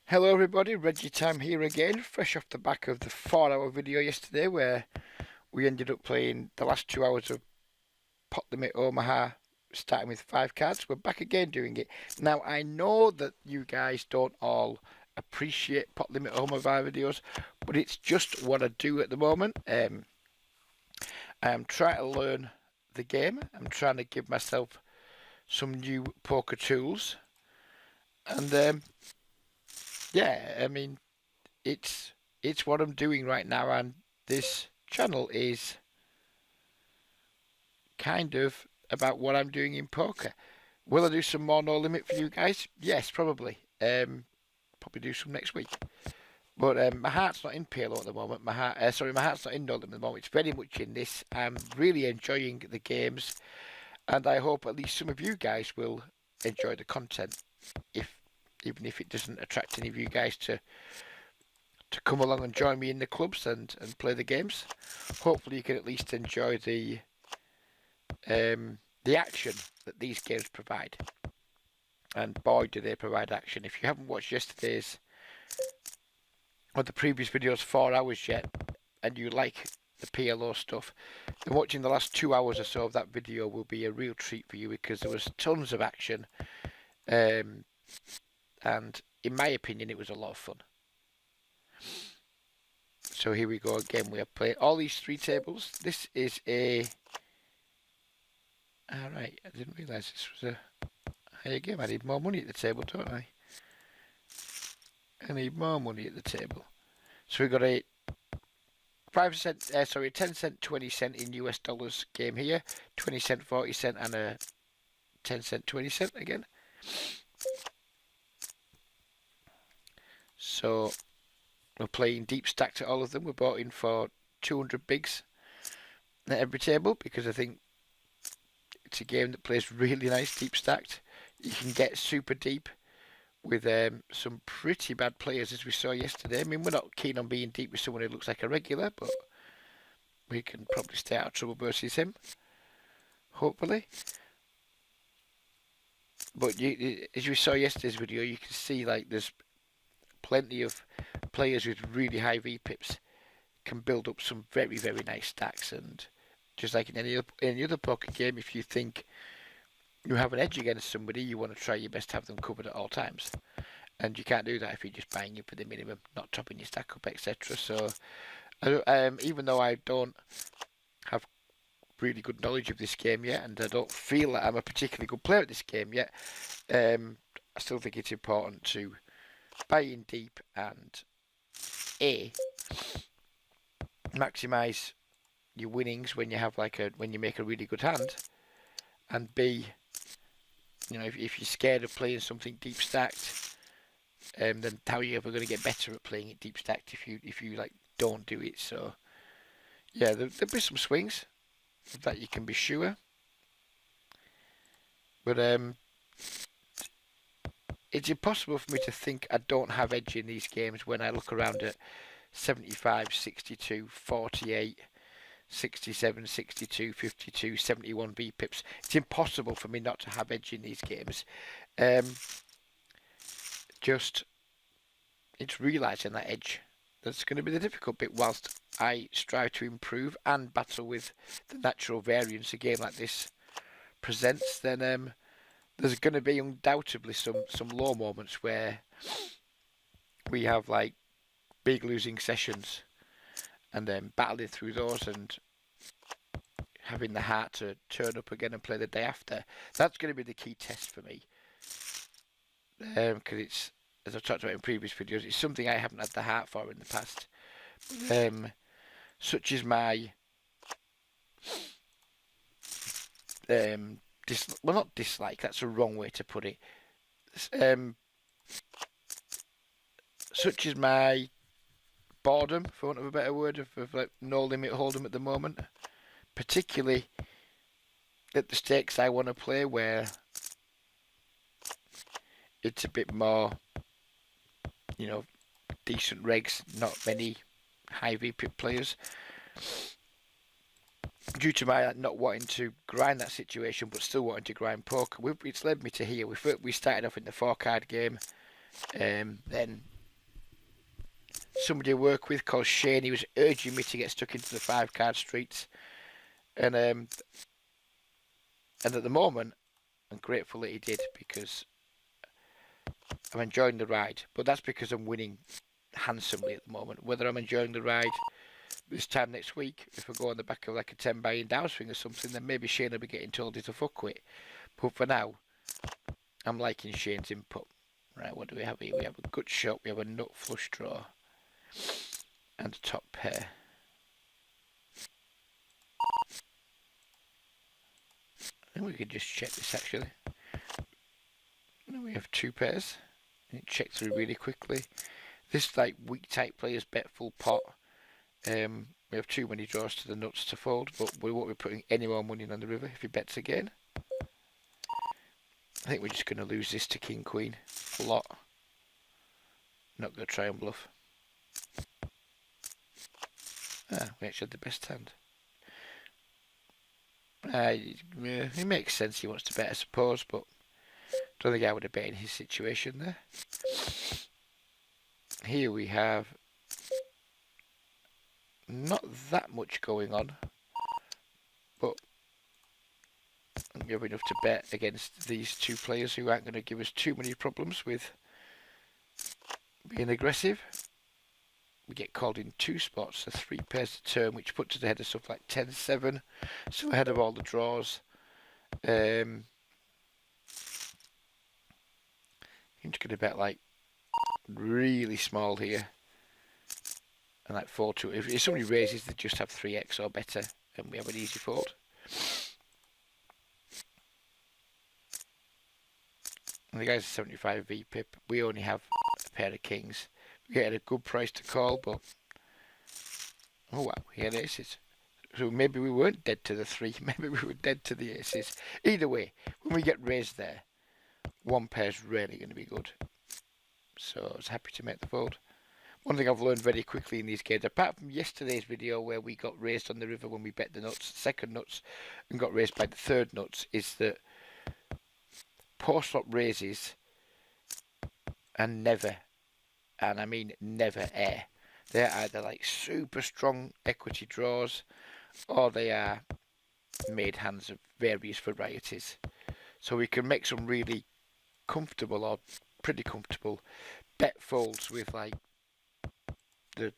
Hello everybody, Reggie Time here again, fresh off the back of the 4 hour video yesterday where we ended up playing the last 2 hours of Pot Limit Omaha, starting with 5 cards. We're back again doing it. Now I know that you guys don't all appreciate Pot Limit Omaha videos, but it's just what I do at the moment. I am trying to learn the game. I'm trying to give myself some new poker tools. And yeah, I mean, it's what I'm doing right now, and this channel is kind of about what I'm doing in poker. Will I do some more no limit for you guys? Yes, probably. Probably do some next week. But my heart's not in PLO at the moment. My heart's not in no limit at the moment. It's very much in this. I'm really enjoying the games, and I hope at least some of you guys will enjoy the content. Even if it doesn't attract any of you guys to come along and join me in the clubs and play the games. Hopefully you can at least enjoy the action that these games provide. And boy, do they provide action. If you haven't watched yesterday's or the previous videos 4 hours yet, and you like the PLO stuff, then watching the last 2 hours or so of that video will be a real treat for you, because there was tons of action, and in my opinion it was a lot of fun. So here we go again. We are playing all these 3 tables. This is a... Alright, I didn't realise this was a higher game. I need more money at the table, don't I? I need more money at the table. So we've got a 10 cent, 20 cent in US dollars game here. 20 cent, 40 cent, and a 10 cent, 20 cent again. So we're playing deep stacked at all of them. We're bought in for 200 bigs at every table, because I think it's a game that plays really nice deep stacked. You can get super deep with some pretty bad players, as we saw yesterday. I mean, we're not keen on being deep with someone who looks like a regular, but we can probably stay out of trouble versus him, hopefully. But as we saw yesterday's video, you can see like there's plenty of players with really high VPIPs can build up some very, very nice stacks. And just like in any other poker game, if you think you have an edge against somebody, you want to try your best to have them covered at all times. And you can't do that if you're just buying in for the minimum, not topping your stack up, etc. So, even though I don't have really good knowledge of this game yet, and I don't feel that I'm a particularly good player at this game yet, I still think it's important to buy in deep and A, maximise your winnings when you have when you make a really good hand, and B, you know, if you're scared of playing something deep stacked, then how are you ever going to get better at playing it deep stacked if you like don't do it? So yeah, there'll be some swings that you can be sure, but it's impossible for me to think I don't have edge in these games when I look around at 75, 62, 48, 67, 62, 52, 71 VPIPs. It's impossible for me not to have edge in these games. Just it's realising that edge that's going to be the difficult bit, whilst I strive to improve and battle with the natural variance a game like this presents. Then there's going to be undoubtedly some low moments where we have like big losing sessions, and then battling through those and having the heart to turn up again and play the day after. That's going to be the key test for me, because it's, as I've talked about in previous videos, it's something I haven't had the heart for in the past. Such is my not dislike, that's a wrong way to put it. Such is my boredom, for want of a better word, of like no limit hold'em at the moment, particularly at the stakes I want to play, where it's a bit more, you know, decent regs, not many high VPIP players. Due to my not wanting to grind that situation, but still wanting to grind poker, it's led me to here. We started off in the 4 card game, then somebody I work with called Shane. He was urging me to get stuck into the 5-card streets, and at the moment, I'm grateful that he did because I'm enjoying the ride. But that's because I'm winning handsomely at the moment. Whether I'm enjoying the ride this time next week, if I go on the back of like a 10 buy-in downswing or something, then maybe Shane will be getting told he's a fuckwit. But for now, I'm liking Shane's input. Right, what do we have here? We have a good shot, we have a nut flush draw, and a top pair. I think we could just check this actually. We have 2 pairs. Check through really quickly. This like weak type players bet full pot. We have too many draws to the nuts to fold, but we won't be putting any more money on the river if he bets again. I think we're just going to lose this to King Queen a lot. Not going to try and bluff. We actually had the best hand. It makes sense he wants to bet, I suppose, but don't think I would have bet in his situation there. Here we have not that much going on, but we have enough to bet against these 2 players who aren't going to give us too many problems with being aggressive. We get called in 2 spots, so 3 pairs to turn, which puts us ahead of stuff like 10-7, so ahead of all the draws. I'm just going to bet like really small here, and like 4-2. If somebody raises, they just have 3x or better, and we have an easy fold. And the guy's a 75 VPIP. We only have a pair of kings. We get a good price to call, but oh wow, he had aces. So maybe we weren't dead to the 3. Maybe we were dead to the aces. Either way, when we get raised there, 1 pair's really going to be good. So I was happy to make the fold. One thing I've learned very quickly in these games, apart from yesterday's video where we got raised on the river when we bet the nuts, second nuts, and got raised by the third nuts, is that post-flop raises are never, and I mean never, air. They're either like super strong equity draws, or they are made hands of various varieties. So we can make some really comfortable or pretty comfortable bet folds with like the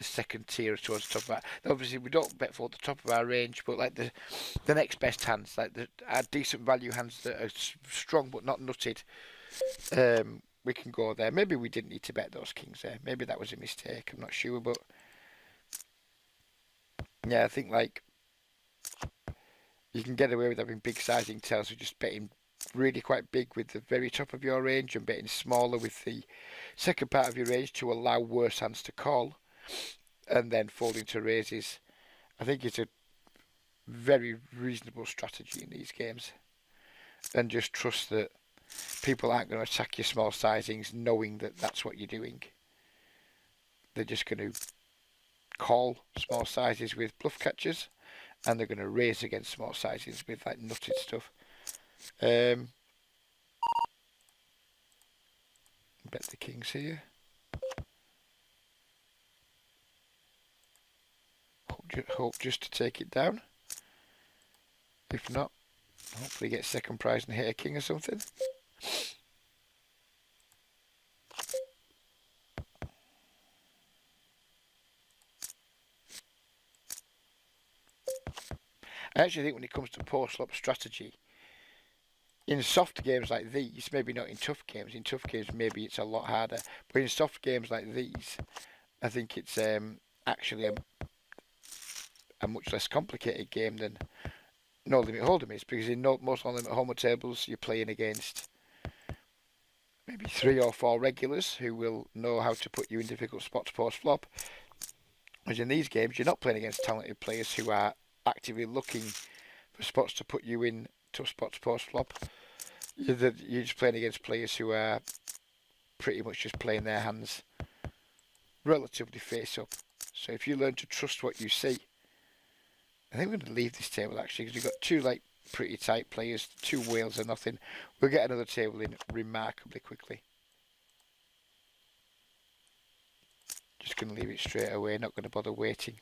second tier towards the top of our. Obviously, we don't bet fold the top of our range, but like the next best hands, like our decent value hands that are strong but not nutted, we can go there. Maybe we didn't need to bet those kings there. Maybe that was a mistake. I'm not sure, but yeah, I think like you can get away with having big sizing tails with just betting really quite big with the very top of your range and betting smaller with the second part of your range to allow worse hands to call, and then folding to raises. I think it's a very reasonable strategy in these games, and just trust that people aren't going to attack your small sizings knowing that that's what you're doing. They're just going to call small sizes with bluff catchers, and they're going to raise against small sizes with like nutted stuff. Bet the kings here. Hope just to take it down. If not, hopefully get second prize and hit a king or something. I actually think when it comes to post-flop strategy, in soft games like these, maybe not in tough games, maybe it's a lot harder, but in soft games like these, I think it's actually a much less complicated game than No Limit Hold'em is, because in most No Limit Hold'em tables you're playing against maybe 3 or 4 regulars who will know how to put you in difficult spots post-flop. Whereas in these games you're not playing against talented players who are actively looking for spots to put you in tough spots post-flop. You're just playing against players who are pretty much just playing their hands relatively face up. So if you learn to trust what you see, I think we're going to leave this table actually, because we've got 2 like pretty tight players, 2 whales or nothing. We'll get another table in remarkably quickly. Just going to leave it straight away, not going to bother waiting.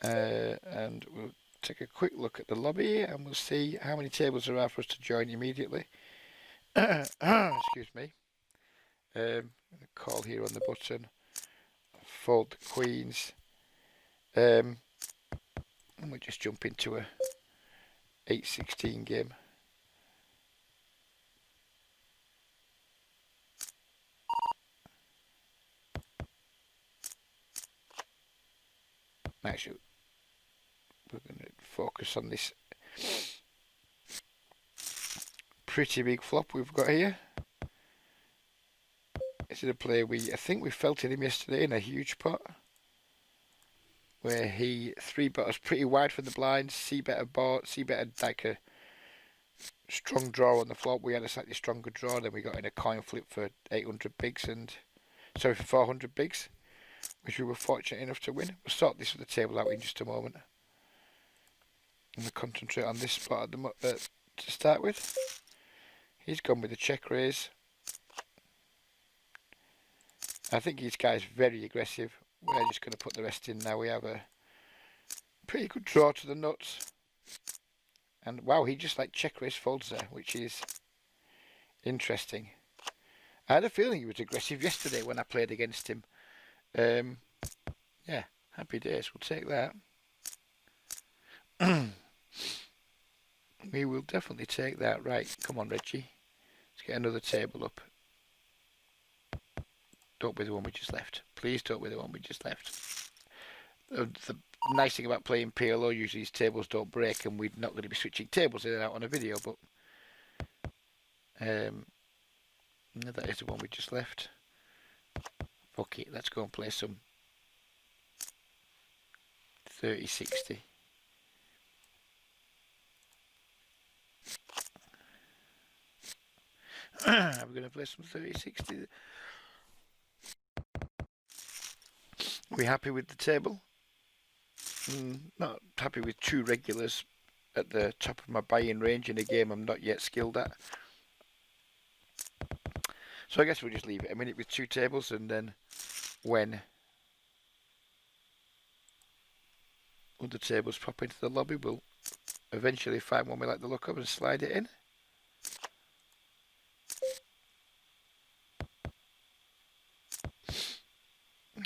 And we'll take a quick look at the lobby and we'll see how many tables there are for us to join immediately. Excuse me. Call here on the button. Fold the queens. And we'll just jump into a 8-16 game. Actually, we're going to focus on this pretty big flop we've got here. This is a player I think we felt in him yesterday in a huge pot, where he 3-bet us pretty wide for the blinds, C-betted like a strong draw on the flop. We had a slightly stronger draw, then we got in a coin flip for 800 bigs for 400 bigs, which we were fortunate enough to win. We'll sort this for the table out in just a moment. And we'll concentrate on this spot to start with. He's gone with the check raise. I think this guy's very aggressive. We're just going to put the rest in now. We have a pretty good draw to the nuts. And wow, he just like check raise folds there, which is interesting. I had a feeling he was aggressive yesterday when I played against him. Yeah, happy days. We'll take that. We will definitely take that. Right, come on, Reggie. Let's get another table up. Don't be the one we just left. Please don't be the one we just left. The nice thing about playing PLO, usually these tables don't break, and we're not going to be switching tables in and out on a video, but that is the one we just left. Fuck it, let's go and play some 30-60. Are we going to play some 30-60? Are we happy with the table? Not happy with 2 regulars at the top of my buy-in range in a game I'm not yet skilled at. So I guess we'll just leave it a minute with 2 tables, and then when other tables pop into the lobby, we'll eventually find one we like the look of and slide it in.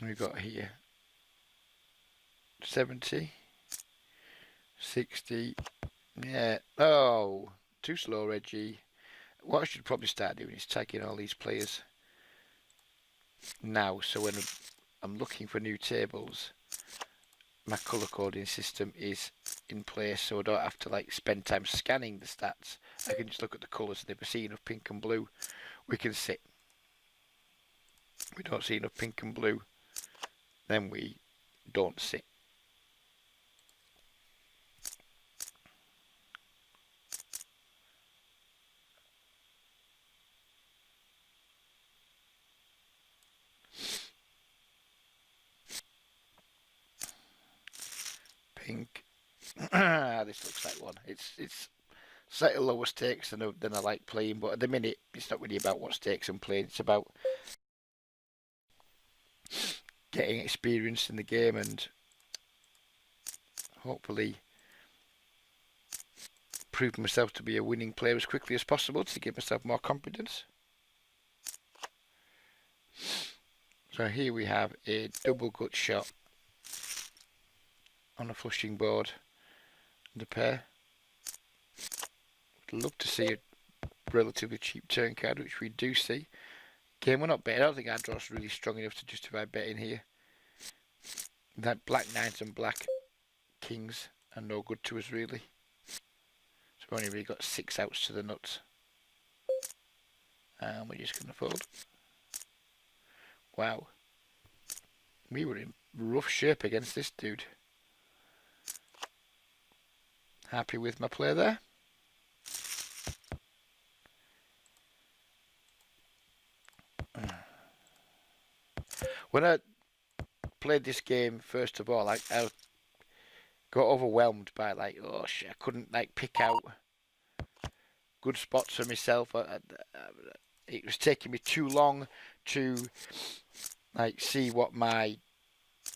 We've got here 70, 60, yeah, oh, too slow, Reggie. What I should probably start doing is tagging all these players now, so when I'm looking for new tables, my colour coding system is in place, so I don't have to like spend time scanning the stats. I can just look at the colours, and if I see enough pink and blue, we can sit. We don't see enough pink and blue, then we don't sit. Pink. This looks like one. It's slightly lower stakes than I like playing, but at the minute it's not really about what stakes I'm playing. It's about getting experience in the game and hopefully prove myself to be a winning player as quickly as possible to give myself more confidence. So here we have a double gut shot on a flushing board and a pair. Would love to see a relatively cheap turn card, which we do see. Game we're not betting. I don't think our draw's really strong enough to justify betting here. That black 9s and black kings are no good to us really. So we've only really got 6 outs to the nuts. And we're just going to fold. Wow. We were in rough shape against this dude. Happy with my play there. When I played this game, first of all, I got overwhelmed by like, oh shit, I couldn't like pick out good spots for myself. It was taking me too long to like see what my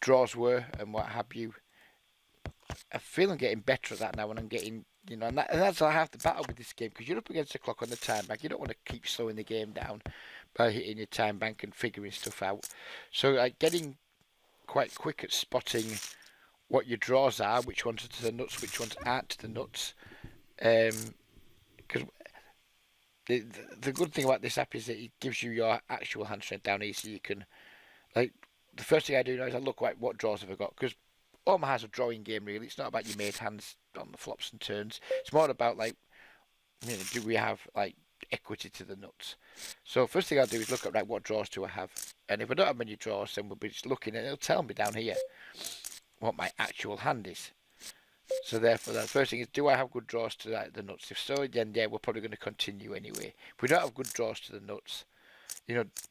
draws were and what have you. I feel I'm getting better at that now, and I'm getting, and that's half the battle with this game, because you're up against the clock on the time bank. You don't want to keep slowing the game down by hitting your time bank and figuring stuff out. So like getting quite quick at spotting what your draws are, which ones are to the nuts, which ones aren't to the nuts. Because the good thing about this app is that it gives you your actual hand strength down here, so you can, like, the first thing I do now is I look at what draws have I got, because Omaha has a drawing game really. It's not about your made hands on the flops and turns. It's more about like, do we have like equity to the nuts? So first thing I'll do is look at, right, what draws do I have, and if I don't have many draws, then we'll be just looking, and it'll tell me down here what my actual hand is. So therefore, the first thing is, do I have good draws to the nuts? If so, then yeah, we're probably going to continue anyway. If we don't have good draws to the nuts,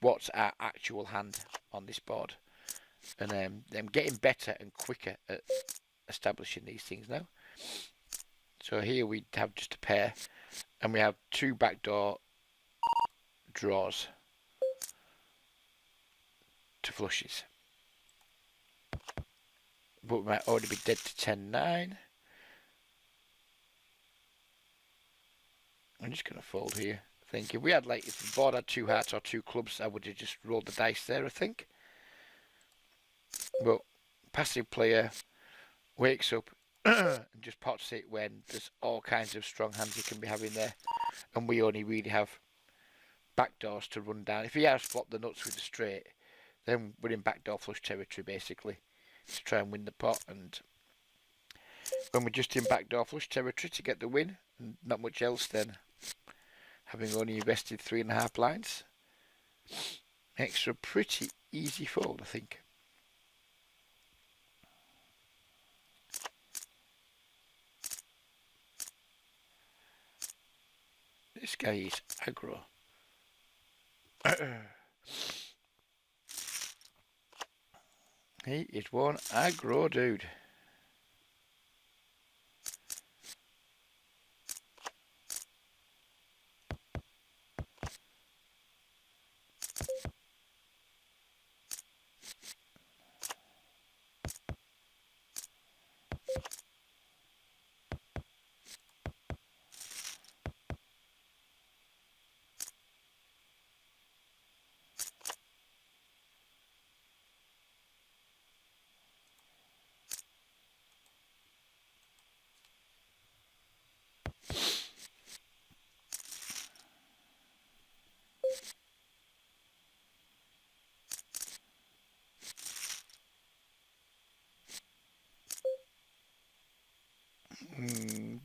what's our actual hand on this board? And I'm getting better and quicker at establishing these things now. So here we have just a pair, and we have two backdoor draws to flushes. But we might already be dead to 10-9. I'm just going to fold here. I think if the board had two hearts or two clubs, I would have just rolled the dice there, I think. But passive player wakes up and just pots it when there's all kinds of strong hands he can be having there, and we only really have backdoors to run down. If he has flopped the nuts with the straight, then we're in backdoor flush territory basically to try and win the pot. And when we're just in backdoor flush territory to get the win and not much else, then having only invested 3.5 blinds makes for a pretty easy fold, I think. This guy is aggro. He is one aggro dude.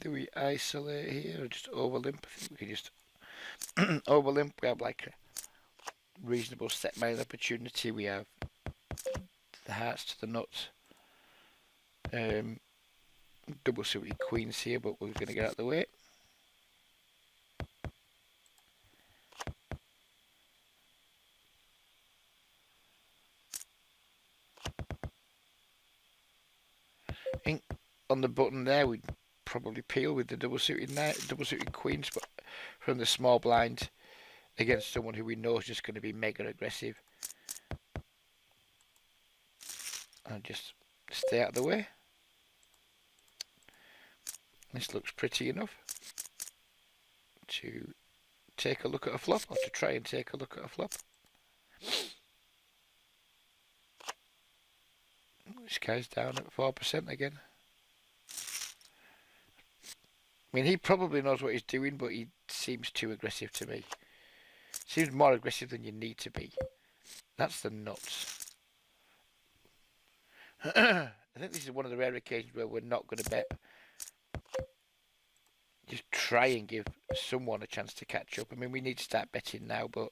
Do we isolate here or just overlimp? I think we can just overlimp. We have like a reasonable set mile opportunity. We have the hearts to the nuts. Double suited queens here, but we're going to get out of the way. I think on the button there we'd probably peel with the double suited queens, but from the small blind against someone who we know is just going to be mega aggressive, and just stay out of the way. This looks pretty enough to take a look at a flop, or to try and take a look at a flop. This guy's down at 4% again. I mean, he probably knows what he's doing, but he seems too aggressive to me. Seems more aggressive than you need to be. That's the nuts. I think this is one of the rare occasions where we're not going to bet. Just try and give someone a chance to catch up. I mean, we need to start betting now, but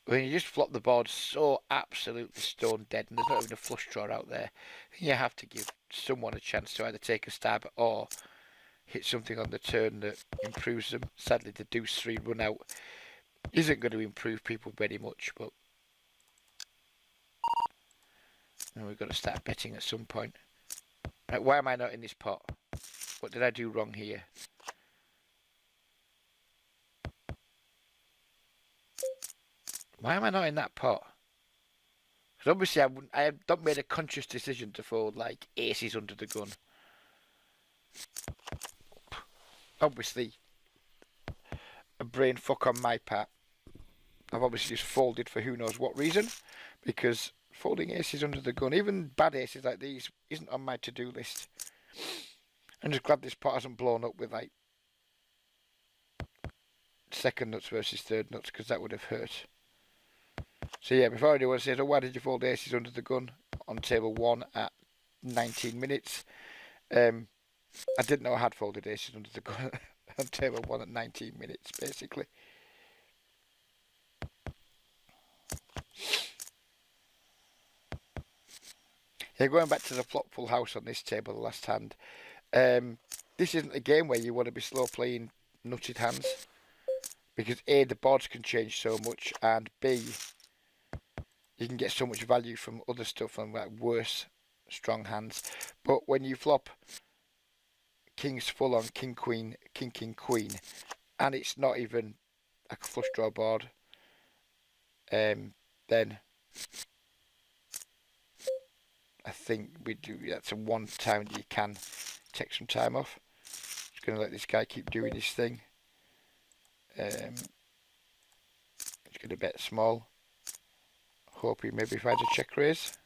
when you just flop the board so absolutely stone dead and there's not even a flush draw out there, you have to give someone a chance to either take a stab or hit something on the turn that improves them. Sadly, the deuce 3 run out isn't going to improve people very much, but we've got to start betting at some point. Right, why am I not in this pot? What did I do wrong here? Why am I not in that pot? Because obviously I have not made a conscious decision to fold like aces under the gun. Obviously, a brain fuck on my part. I've obviously just folded for who knows what reason, because folding aces under the gun, even bad aces like these, isn't on my to-do list. I'm just glad this pot hasn't blown up with like second nuts versus third nuts, because that would have hurt. So yeah, before anyone says, oh, why did you fold aces under the gun on table 1 at 19 minutes? I didn't know I had folded aces under the gun on table 1 at 19 minutes, basically. Yeah, going back to the flop full house on this table, the last hand. This isn't a game where you want to be slow playing nutted hands, because A, the boards can change so much, and B, you can get so much value from other stuff and like worse strong hands. But when you flop kings full on king queen, king king queen, and it's not even like a flush draw board, then I think that's a one time that you can take some time off. Just gonna let this guy keep doing his thing. Just gonna bet small, hope he maybe finds a check raise.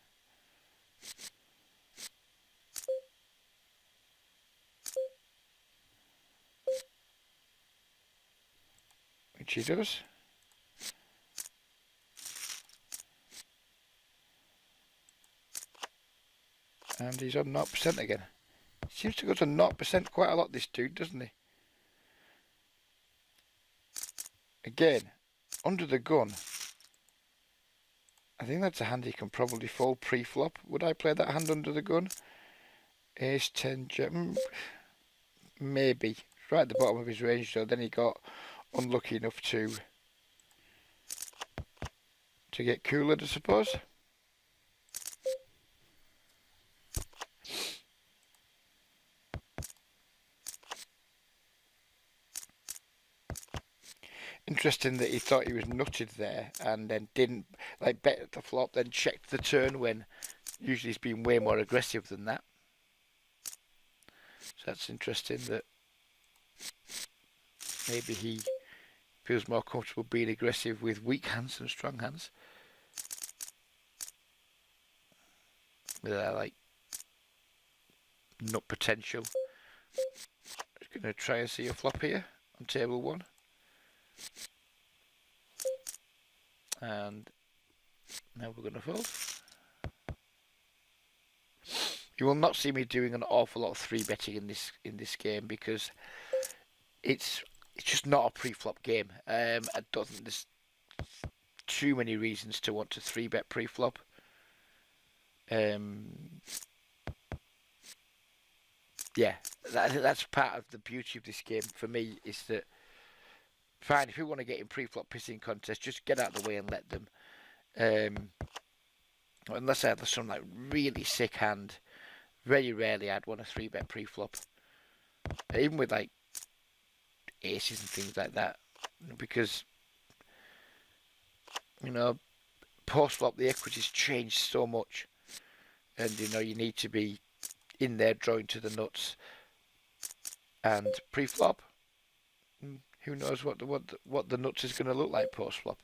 Which he does. And he's on 0% again. Seems to go to 0% quite a lot, this dude, doesn't he? Again, under the gun. I think that's a hand he can probably fold pre-flop. Would I play that hand under the gun? Ace 10 gem. Maybe. Right at the bottom of his range though. Then he got unlucky enough to get cooler, I suppose. Interesting that he thought he was nutted there and then didn't like bet at the flop, then checked the turn when usually he's been way more aggressive than that. So that's interesting that maybe he feels more comfortable being aggressive with weak hands than strong hands. With that like nut potential. Just going to try and see a flop here on table 1. And now we're going to fold. You will not see me doing an awful lot of 3-betting in this game, because it's just not a pre-flop game. I don't think there's too many reasons to want to 3-bet pre-flop. Yeah, that's part of the beauty of this game for me, is that fine, if you want to get in pre-flop pissing contests, just get out of the way and let them. Unless I had some like really sick hand, very rarely I'd want a 3-bet pre-flop. Even with like aces and things like that, because post-flop the equities change so much, and you need to be in there drawing to the nuts. And pre-flop, who knows what the nuts is going to look like post-flop.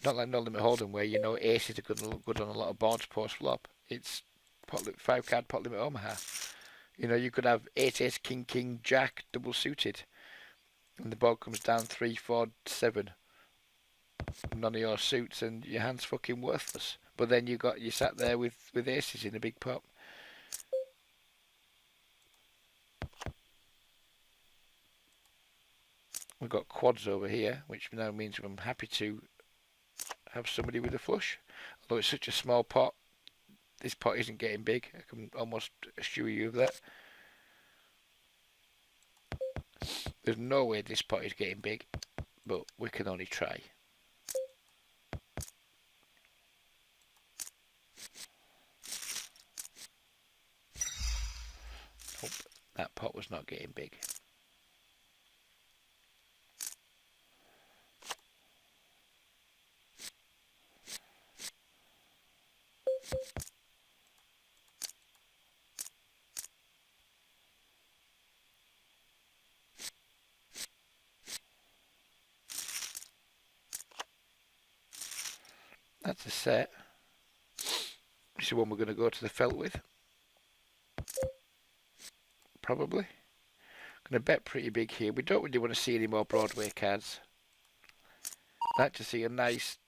Not like No Limit Hold'em, where aces are going to look good on a lot of boards post-flop. It's 5-card pot limit Omaha. You could have ace, king, king, jack, double suited, and the board comes down 3, 4, 7. None of your suits, and your hand's fucking worthless. But then you sat there with aces in a big pot. We've got quads over here, which now means I'm happy to have somebody with a flush. Although it's such a small pot, this pot isn't getting big. I can almost assure you of that. There's no way this pot is getting big, but we can only try. Nope, that pot was not getting big. That's a set. This is the one we're going to go to the felt with. Probably. Going to bet pretty big here. We don't really want to see any more Broadway cards. I'd like to see a nice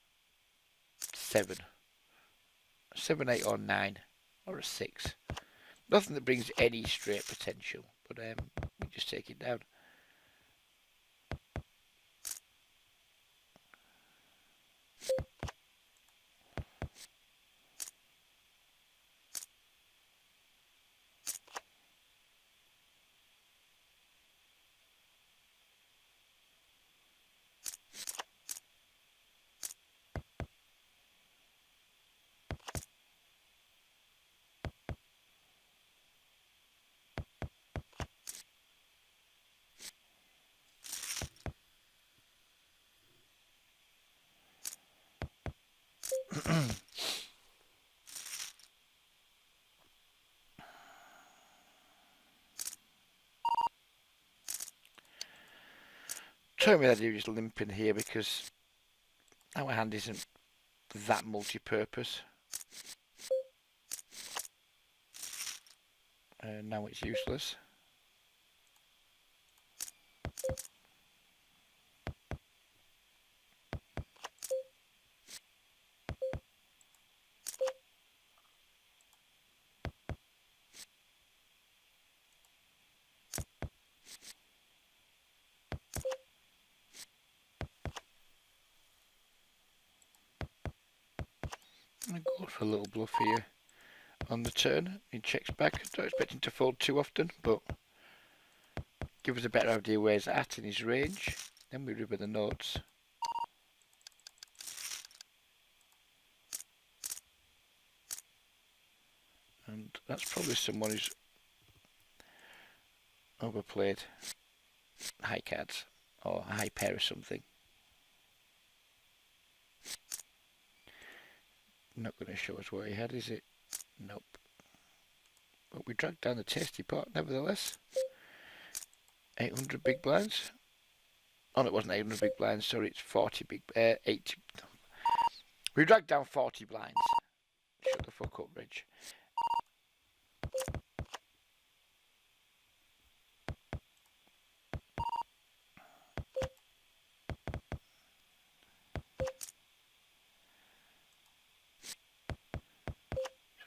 7. 7, 8 or 9. Or a 6. Nothing that brings any straight potential. But we just take it down. Tell me that you're just limping here because our hand isn't that multi-purpose. Now it's useless. I'm going to go for a little bluff here on the turn. He checks back. Don't expect him to fold too often, but give us a better idea where he's at in his range. Then we river the notes. And that's probably someone who's overplayed high cards or a high pair or something. Not going to show us where he had, is it? Nope. But we dragged down the tasty pot nevertheless. 800 big blinds. Oh, no, it wasn't 800 big blinds. Sorry, it's 40 big. 80. We dragged down 40 blinds. Shut the fuck up, Rich.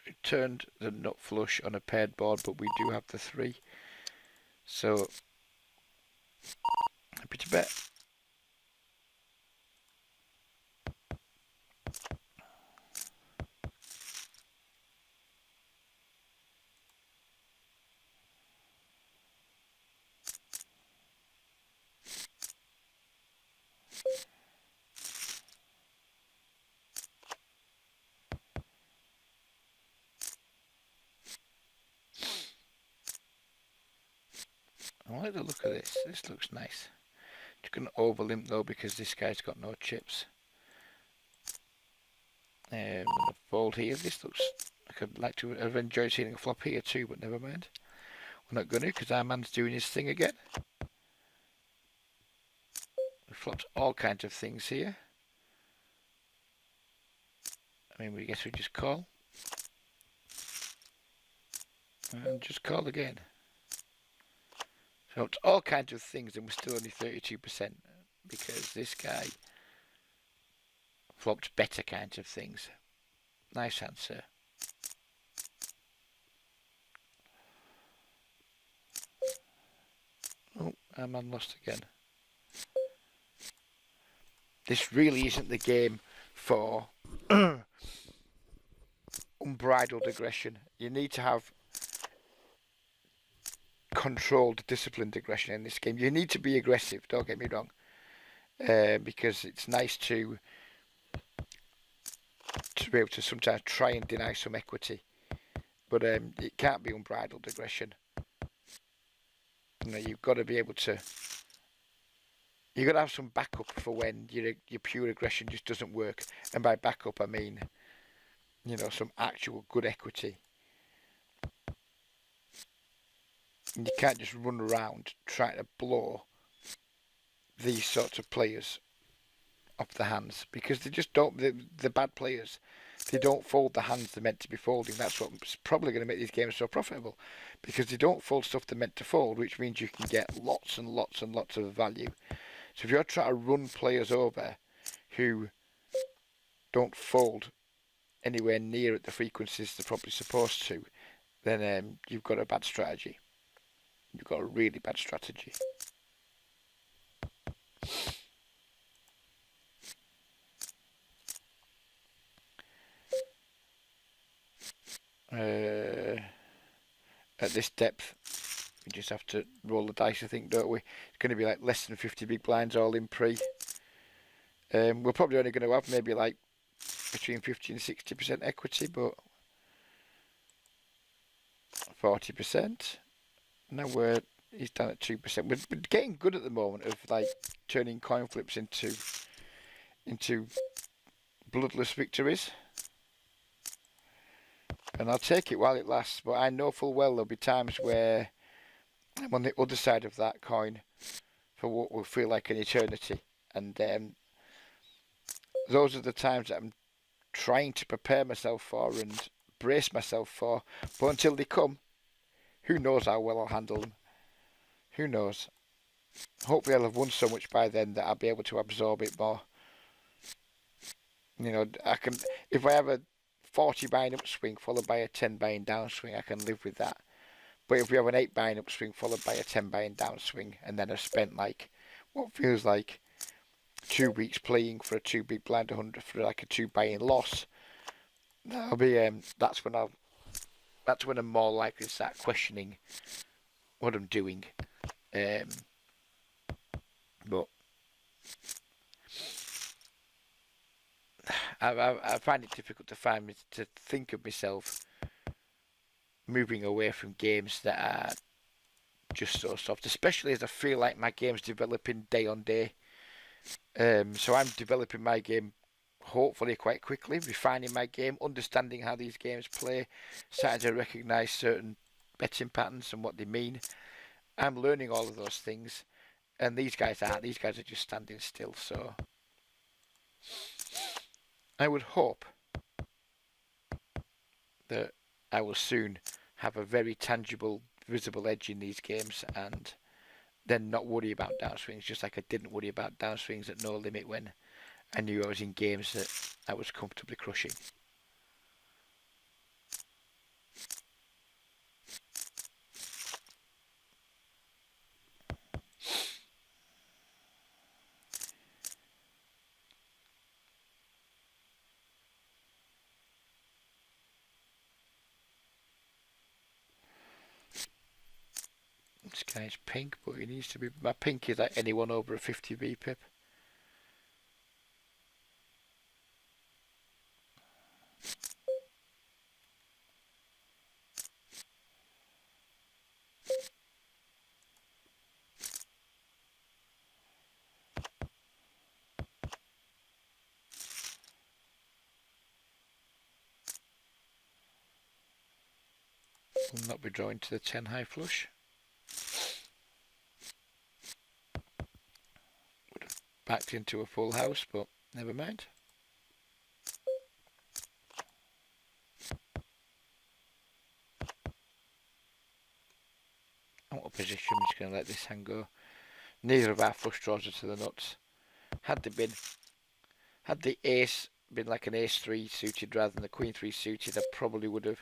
We turned the nut flush on a paired board, but we do have the 3. So, happy to bet. I like the look of this. This looks nice. Just going to over limp though because this guy's got no chips. I'm going to fold here. This looks like I'd like to have enjoyed seeing a flop here too, but never mind. We're not going to because our man's doing his thing again. We flopped all kinds of things here. I mean, we guess we just call. And just call again. So it's all kinds of things and we're still only 32% because this guy flopped better kinds of things. Nice answer. Oh, our man lost again. This really isn't the game for unbridled aggression. You need to have controlled, disciplined aggression in this game. You need to be aggressive, don't get me wrong, because it's nice to be able to sometimes try and deny some equity, but it can't be unbridled aggression. You know, you've got to be able to. You've got to have some backup for when your pure aggression just doesn't work, and by backup I mean, you know, some actual good equity. And you can't just run around trying to blow these sorts of players of the hands because they just don't. The bad players, they don't fold the hands they're meant to be folding. That's what's probably going to make these games so profitable, because they don't fold stuff they're meant to fold, which means you can get lots and lots and lots of value. So if you're trying to run players over who don't fold anywhere near at the frequencies they're probably supposed to, then you've got a bad strategy. You've got a really bad strategy. At this depth, we just have to roll the dice, I think, don't we? It's going to be like less than 50 big blinds all in pre. We're probably only going to have maybe like between 50 and 60% equity, but 40%. Now he's down at 2%. We're getting good at the moment of like turning coin flips into bloodless victories. And I'll take it while it lasts, but I know full well there'll be times where I'm on the other side of that coin for what will feel like an eternity. And those are the times that I'm trying to prepare myself for and brace myself for. But until they come, who knows how well I'll handle them. Who knows? Hopefully I'll have won so much by then that I'll be able to absorb it more. You know, I can, if I have a 40 buying upswing followed by a 10 buying downswing, I can live with that. But if we have an 8 buying upswing followed by a 10 buying downswing, and then I've spent like what feels like 2 weeks playing for a 2 big blind 100 for like a 2 buying loss, that'll be that's when I'm more likely to start questioning what I'm doing. But I find it difficult to think of myself moving away from games that are just so soft, especially as I feel like my game's developing day on day. So I'm developing my game hopefully quite quickly, refining my game, understanding how these games play, starting to recognise certain betting patterns and what they mean. I'm learning all of those things, and these guys aren't. These guys are just standing still. So I would hope that I will soon have a very tangible, visible edge in these games, and then not worry about downswings, just like I didn't worry about downswings at No Limit when I knew I was in games that I was comfortably crushing. This guy's pink, but he needs to be. My pink is like anyone over a 50 VPIP. Will not be drawing to the 10 high flush. Would have backed into a full house, but never mind. Out of position, I'm just going to let this hand go. Neither of our flush draws are to the nuts. Had the ace been like an ace 3 suited rather than the queen 3 suited, I probably would have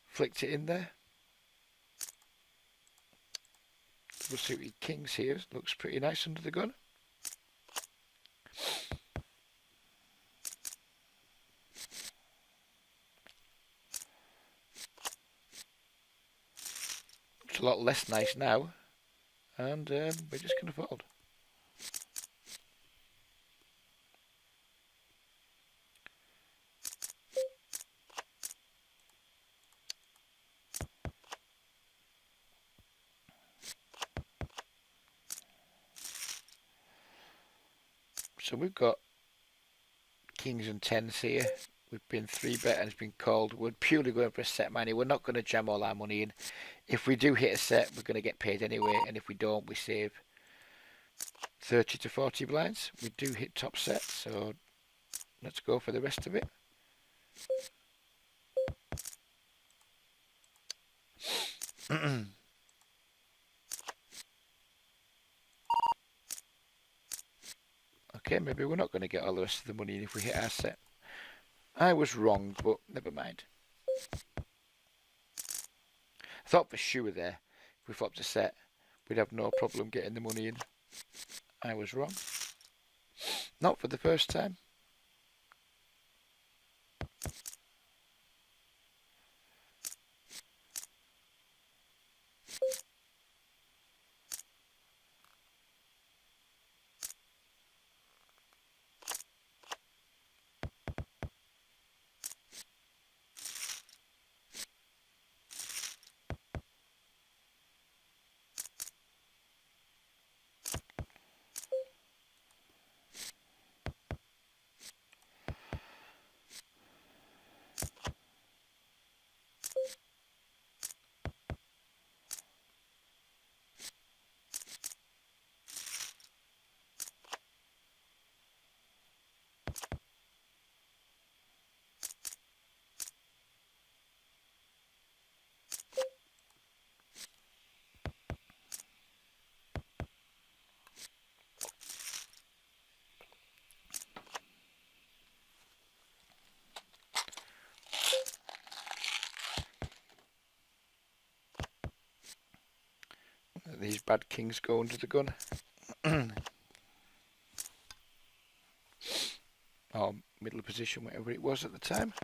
flicked it in there. Double suited kings here, looks pretty nice under the gun. It's a lot less nice now, and we're just going to fold. So we've got kings and tens here. We've been 3-bet and it's been called. We're purely going for a set money. We're not going to jam all our money in. If we do hit a set, we're going to get paid anyway, and if we don't, we save. 30 to 40 blinds. We do hit top set, so let's go for the rest of it. Okay, maybe we're not going to get all the rest of the money in if we hit our set. I was wrong, but never mind. I thought for sure there, if we flopped a set, we'd have no problem getting the money in. I was wrong. Not for the first time. These bad kings go under the gun. Or middle position, whatever it was at the time.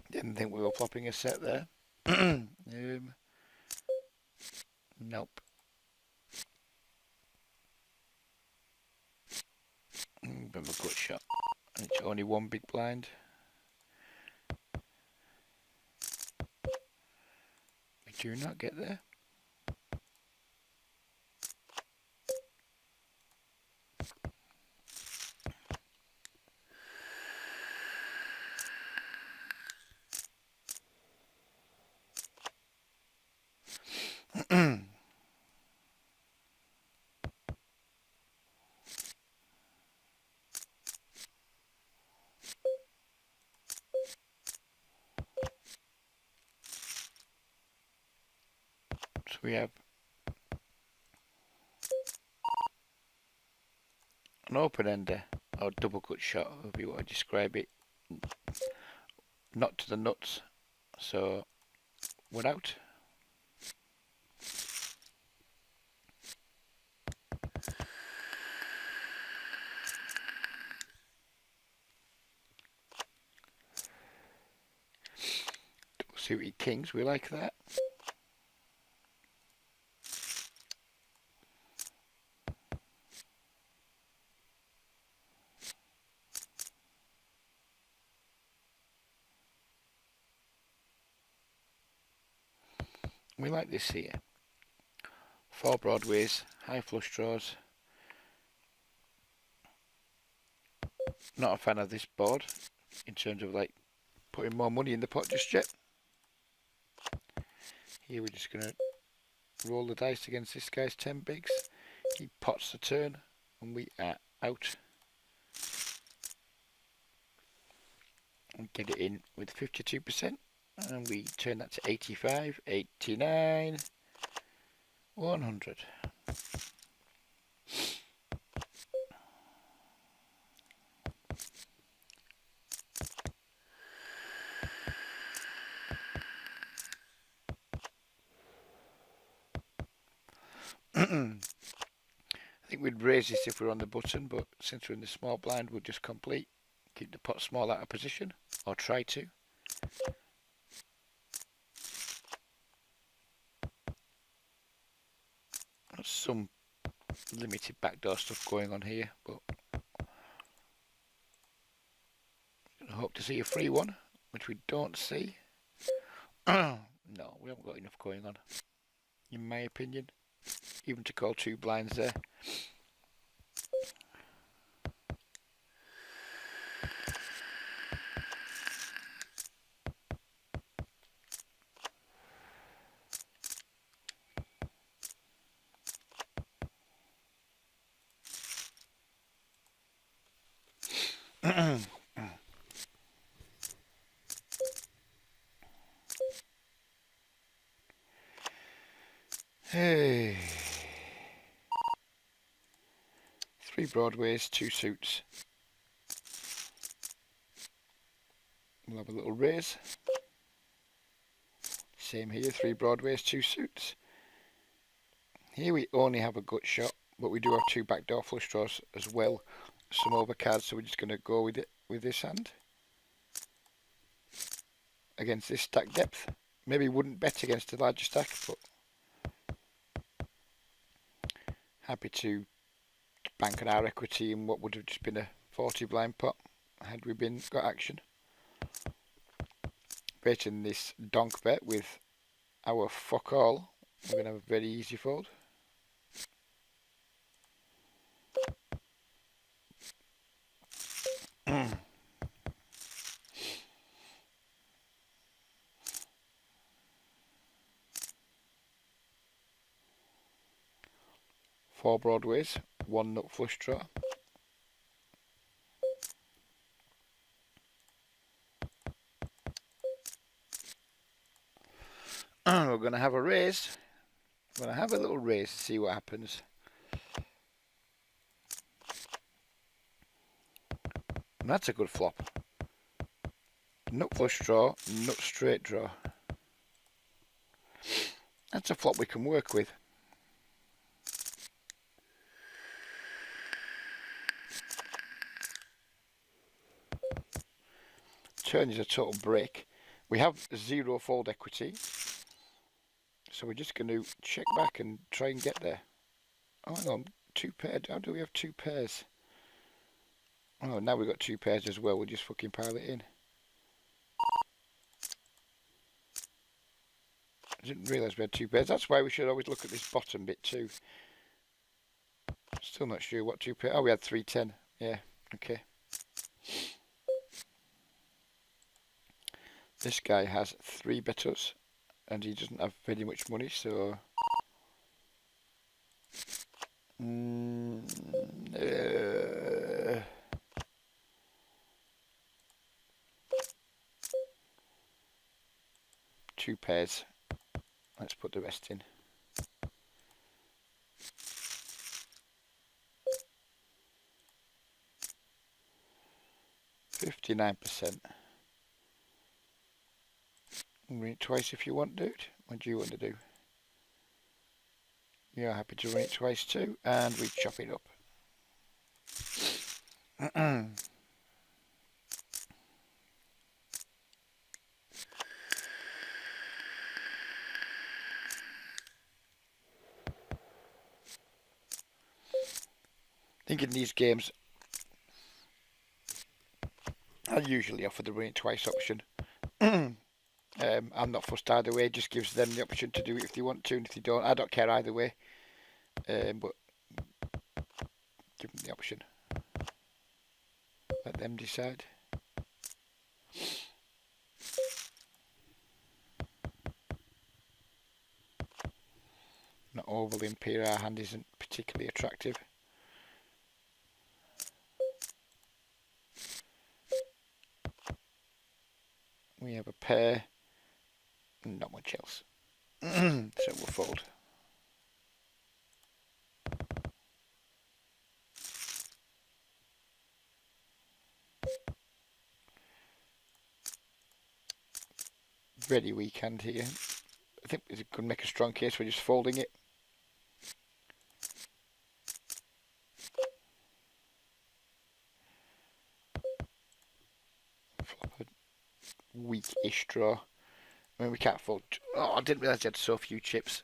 Didn't think we were flopping a set there. Nope. Bit of a good shot. And it's only one big blind. We do not get there. So we have an open ender, or double cut shot, however you want to describe it. Not to the nuts, so we're out. Double suited kings, we like that. We like this here. 4 broadways, high flush draws. Not a fan of this board in terms of like putting more money in the pot just yet. Here we're just going to roll the dice against this guy's 10 bigs. He pots the turn and we are out. And get it in with 52%. And we turn that to 85, 89, 100. I think we'd raise this if we were on the button, but since we're in the small blind, we'll just complete. Keep the pot small out of position, or try to. There's some limited backdoor stuff going on here, but I hope to see a free one, which we don't see. No, we haven't got enough going on, in my opinion, even to call 2 blinds there. Hey. 3 broadways, 2 suits. We'll have a little raise. Same here, 3 broadways, 2 suits. Here we only have a gut shot, but we do have 2 backdoor flush draws as well. Some overcards, so we're just going to go with it with this hand. Against this stack depth. Maybe wouldn't bet against a larger stack, but happy to bank on our equity in what would have just been a 40 blind pot had we got action. Baiting this donk bet with our fuck all, we're going to have a very easy fold. Four broadways, 1 nut flush draw. We're going to have a raise. We're going to have a little raise to see what happens. And that's a good flop. Nut flush draw, nut straight draw. That's a flop we can work with. Turn is a total break. We have 0 fold equity, so we're just going to check back and try and get there. Oh, hang on, 2 pairs. How do we have 2 pairs? Oh, now we've got 2 pairs as well. We'll just fucking pile it in. I didn't realise we had 2 pairs. That's why we should always look at this bottom bit too. Still not sure what 2 pairs. Oh, we had 310. Yeah, okay. This guy has 3 betters and he doesn't have very much money, so two pairs. Let's put the rest in. %59%. Run it twice if you want, dude. What do you want to do? You're happy to run it twice too, and we chop it up. I think in these games, I usually offer the run it twice option. I'm not fussed either way, it just gives them the option to do it if they want to, and if they don't, I don't care either way. But give them the option. Let them decide. Not overly impure, our hand isn't particularly attractive. We have a pair, not much else. So we'll fold. Very weak hand here. I think we could make a strong case for just folding it. flop a weak-ish draw. I mean, we can't afford... Oh, I didn't realise I had so few chips.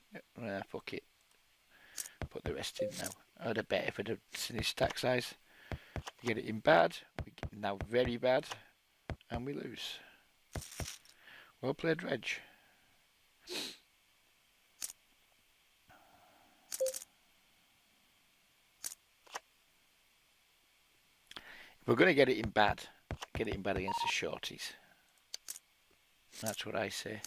Fuck it. Put the rest in now. I'd have bet if I'd have seen his stack size. We get it in bad. We get now very bad. And we lose. Well played, Reg. If we're going to get it in bad against the shorties. That's what I say.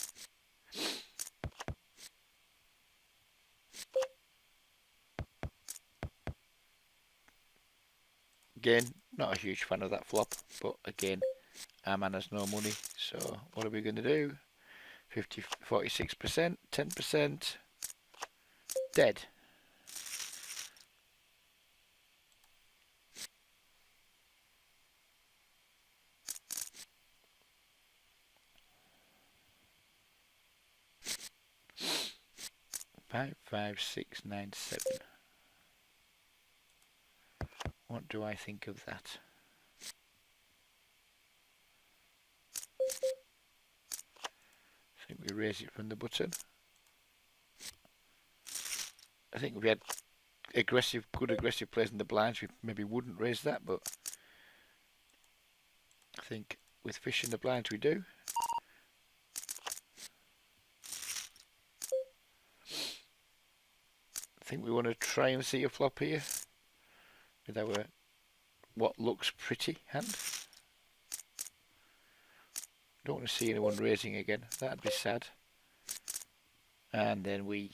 Again, not a huge fan of that flop, but again, our man has no money, so what are we going to do? 46%, 10%, dead. Five, 5, 6, 9, 7. What do I think of that? I think we raise it from the button. I think if we had good aggressive plays in the blinds, we maybe wouldn't raise that, but I think with fish in the blinds we do. I think we want to try and see a flop here with our what looks pretty hand. Don't want to see anyone raising again, that'd be sad. And then we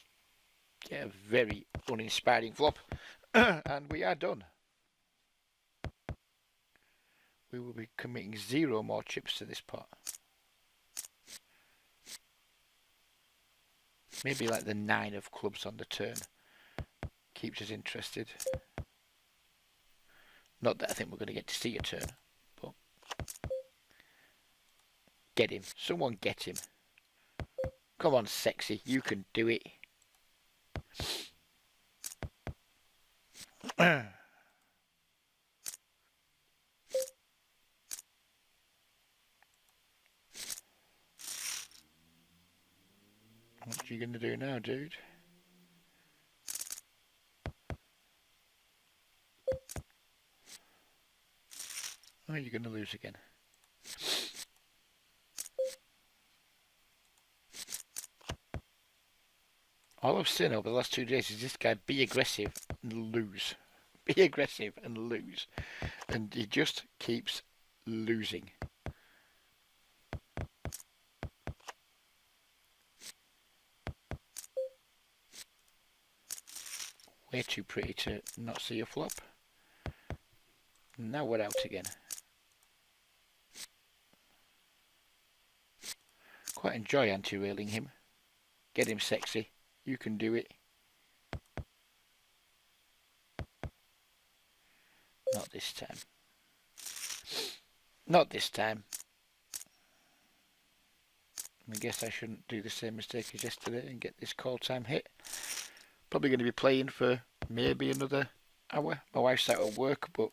get a very uninspiring flop and we are done. We will be committing 0 more chips to this pot. Maybe like the 9 of clubs on the turn keeps us interested. Not that I think we're going to get to see a turn, but get him. Someone get him. Come on, sexy, you can do it. What are you going to do now, dude? Oh, you're going to lose again. All I've seen over the last 2 days is this guy be aggressive and lose. Be aggressive and lose. And he just keeps losing. Way too pretty to not see a flop. Now we're out again. Quite enjoy anti-railing him. Get him sexy. You can do it. Not this time. Not this time. I guess I shouldn't do the same mistake as yesterday and get this call time hit. Probably going to be playing for maybe another hour. My wife's out at work, but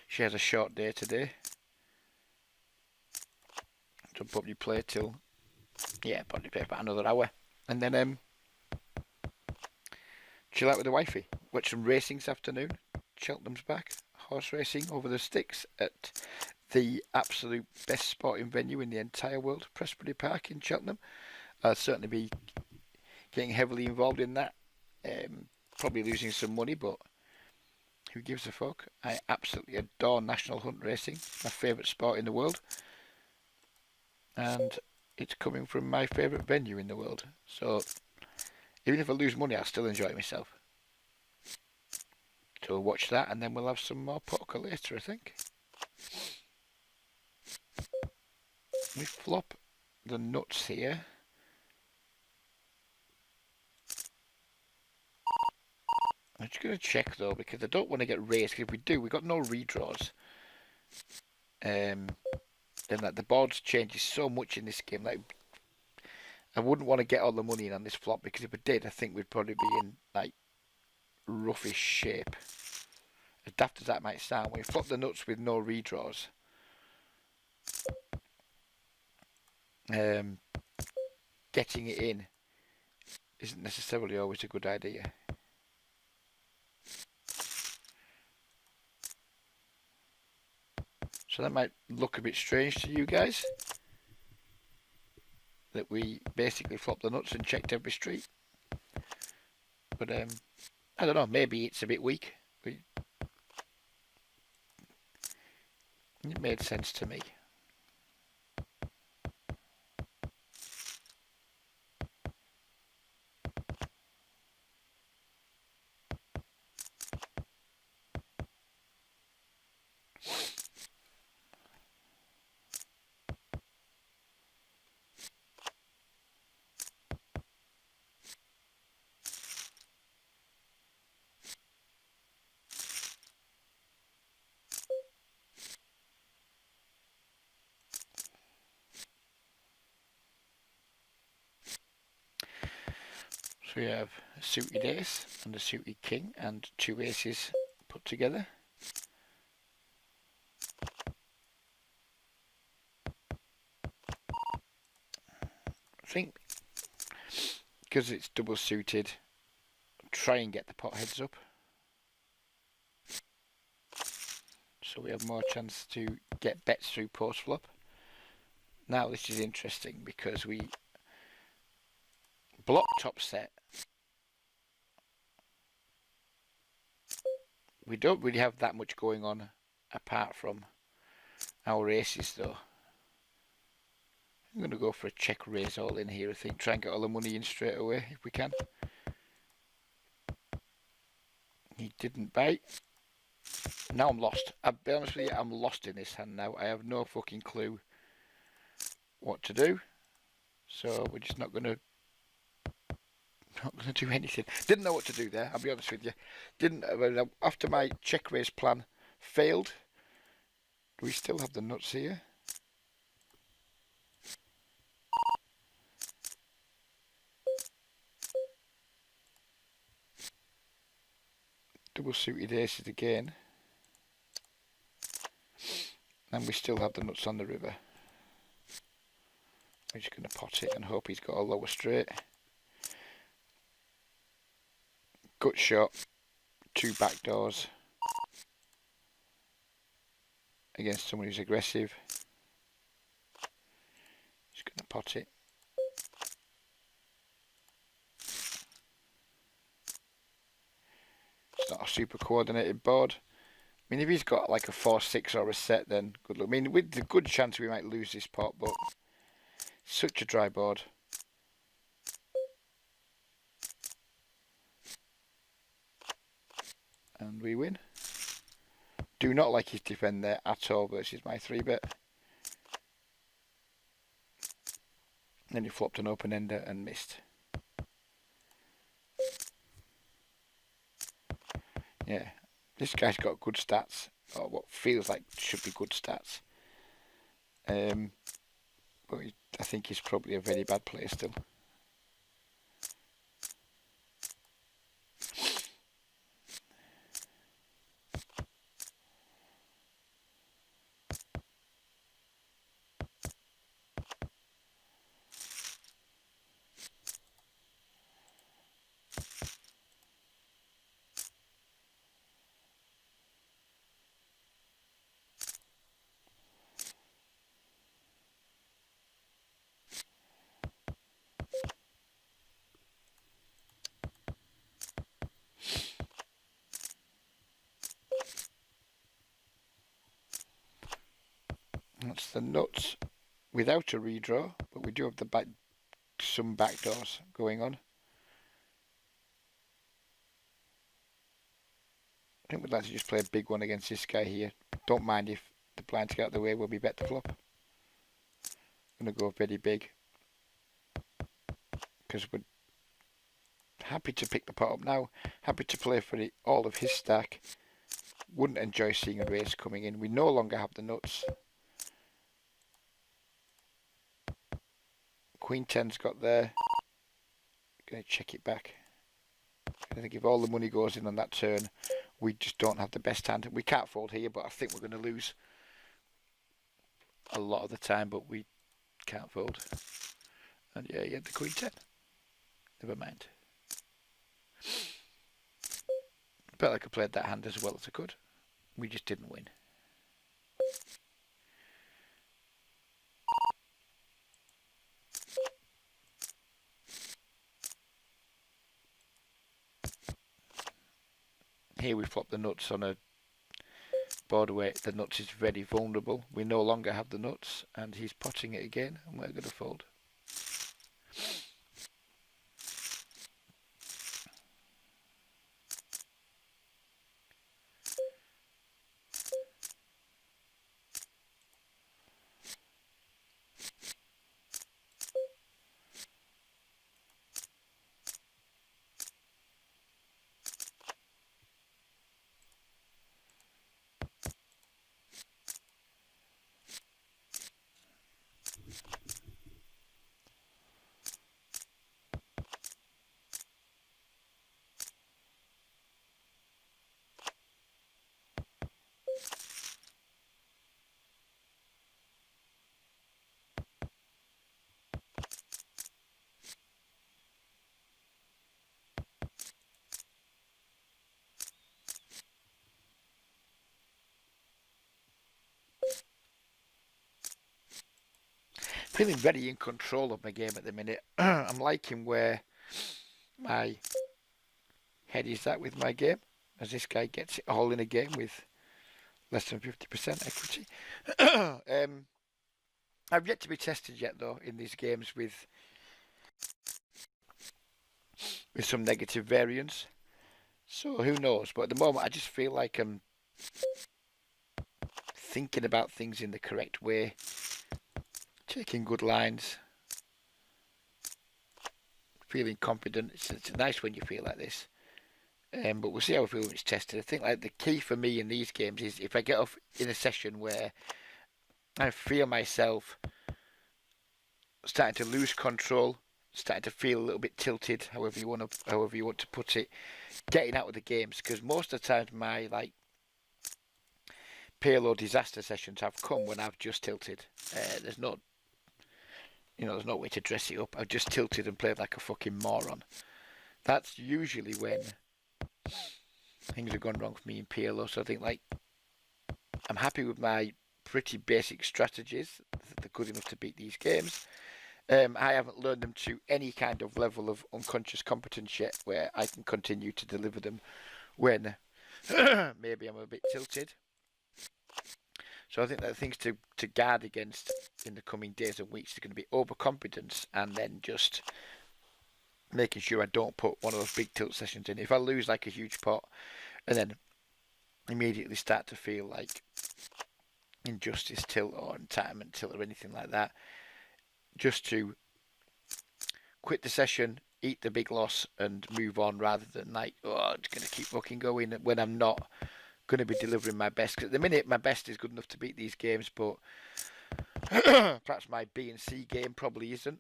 she has a short day today. So probably play till, probably play about another hour. And then chill out with the wifey. Watch some racing this afternoon. Cheltenham's back. Horse racing over the sticks at the absolute best sporting venue in the entire world, Prestbury Park in Cheltenham. I'll certainly be getting heavily involved in that. Probably losing some money, but who gives a fuck? I absolutely adore national hunt racing. My favourite sport in the world. And it's coming from my favourite venue in the world. So even if I lose money, I'll still enjoy it myself. So we'll watch that and then we'll have some more poker later, I think. We flop the nuts here. I'm just going to check though, because I don't want to get raised. If we do, we've got no redraws. Then like the board changes so much in this game. Like I wouldn't want to get all the money in on this flop, because if we did, I think we'd probably be in like roughish shape. As daft as that might sound, when you flop the nuts with no redraws, getting it in isn't necessarily always a good idea. So that might look a bit strange to you guys, that we basically flopped the nuts and checked every street. But I don't know, maybe it's a bit weak. But it made sense to me. So we have a suited ace and a suited king and two aces put together. I think because it's double suited, try and get the pot heads up, so we have more chance to get bets through post flop. Now this is interesting because we block top set. We don't really have that much going on apart from our aces though. I'm going to go for a check raise all in here, I think. Try and get all the money in straight away if we can. He didn't bite. Now I'm lost. I'll be honest with you, I'm lost in this hand now. I have no fucking clue what to do. So we're just not going to do anything. Didn't know what to do there, I'll be honest with you. After my check raise plan failed, do we still have the nuts here? Double suited aces again. And we still have the nuts on the river. I'm just going to pot it and hope he's got a lower straight. Gut shot, two backdoors against someone who's aggressive. Just going to pot it. It's not a super coordinated board. I mean, if he's got like a 4-6 or a set, then good luck. I mean, with the good chance we might lose this pot, but such a dry board. And we win. Do not like his defend there at all versus my 3-bet. Then he flopped an open ender and missed. Yeah, this guy's got good stats, or what feels like should be good stats. But I think he's probably a very bad player still. That's the nuts without a redraw, but we do have some backdoors going on. I think we'd like to just play a big one against this guy here. Don't mind if the blinds get out of the way when we bet the flop. I'm going to go very big because we're happy to pick the pot up now, happy to play for all of his stack. Wouldn't enjoy seeing a raise coming in. We no longer have the nuts. Queen 10's got there. Going to check it back. I think if all the money goes in on that turn, we just don't have the best hand. We can't fold here, but I think we're going to lose. a lot of the time, but we can't fold. And yeah, he had the queen 10. Never mind. Felt like I played that hand as well as I could. We just didn't win. Here we flop the nuts on a board where the nuts is very vulnerable. We no longer have the nuts, and he's potting it again, and we're going to fold. Feeling very in control of my game at the minute. I'm liking where my head is at with my game, as this guy gets it all in a game with less than 50% equity. I've yet to be tested yet, though, in these games with some negative variance. So who knows? But at the moment, I just feel like I'm thinking about things in the correct way, taking good lines, feeling confident. It's nice when you feel like this. But we'll see how I feel when it's tested. I think like the key for me in these games is if I get off in a session where I feel myself starting to lose control, starting to feel a little bit tilted, however you want to put it, getting out of the games, because most of the times my like PLO disaster sessions have come when I've just tilted. There's no way to dress it up. I've just tilted and played like a fucking moron. That's usually when things have gone wrong for me in PLO. So I think like I'm happy with my pretty basic strategies. They're good enough to beat these games. I haven't learned them to any kind of level of unconscious competence yet where I can continue to deliver them when maybe I'm a bit tilted. So I think that the things to guard against in the coming days and weeks is going to be overconfidence, and then just making sure I don't put one of those big tilt sessions in. If I lose like a huge pot and then immediately start to feel like injustice tilt or entitlement tilt or anything like that, just to quit the session, eat the big loss and move on, rather than like, oh, I'm just going to keep fucking going when I'm not going to be delivering my best. Because at the minute my best is good enough to beat these games, but perhaps my B and C game probably isn't.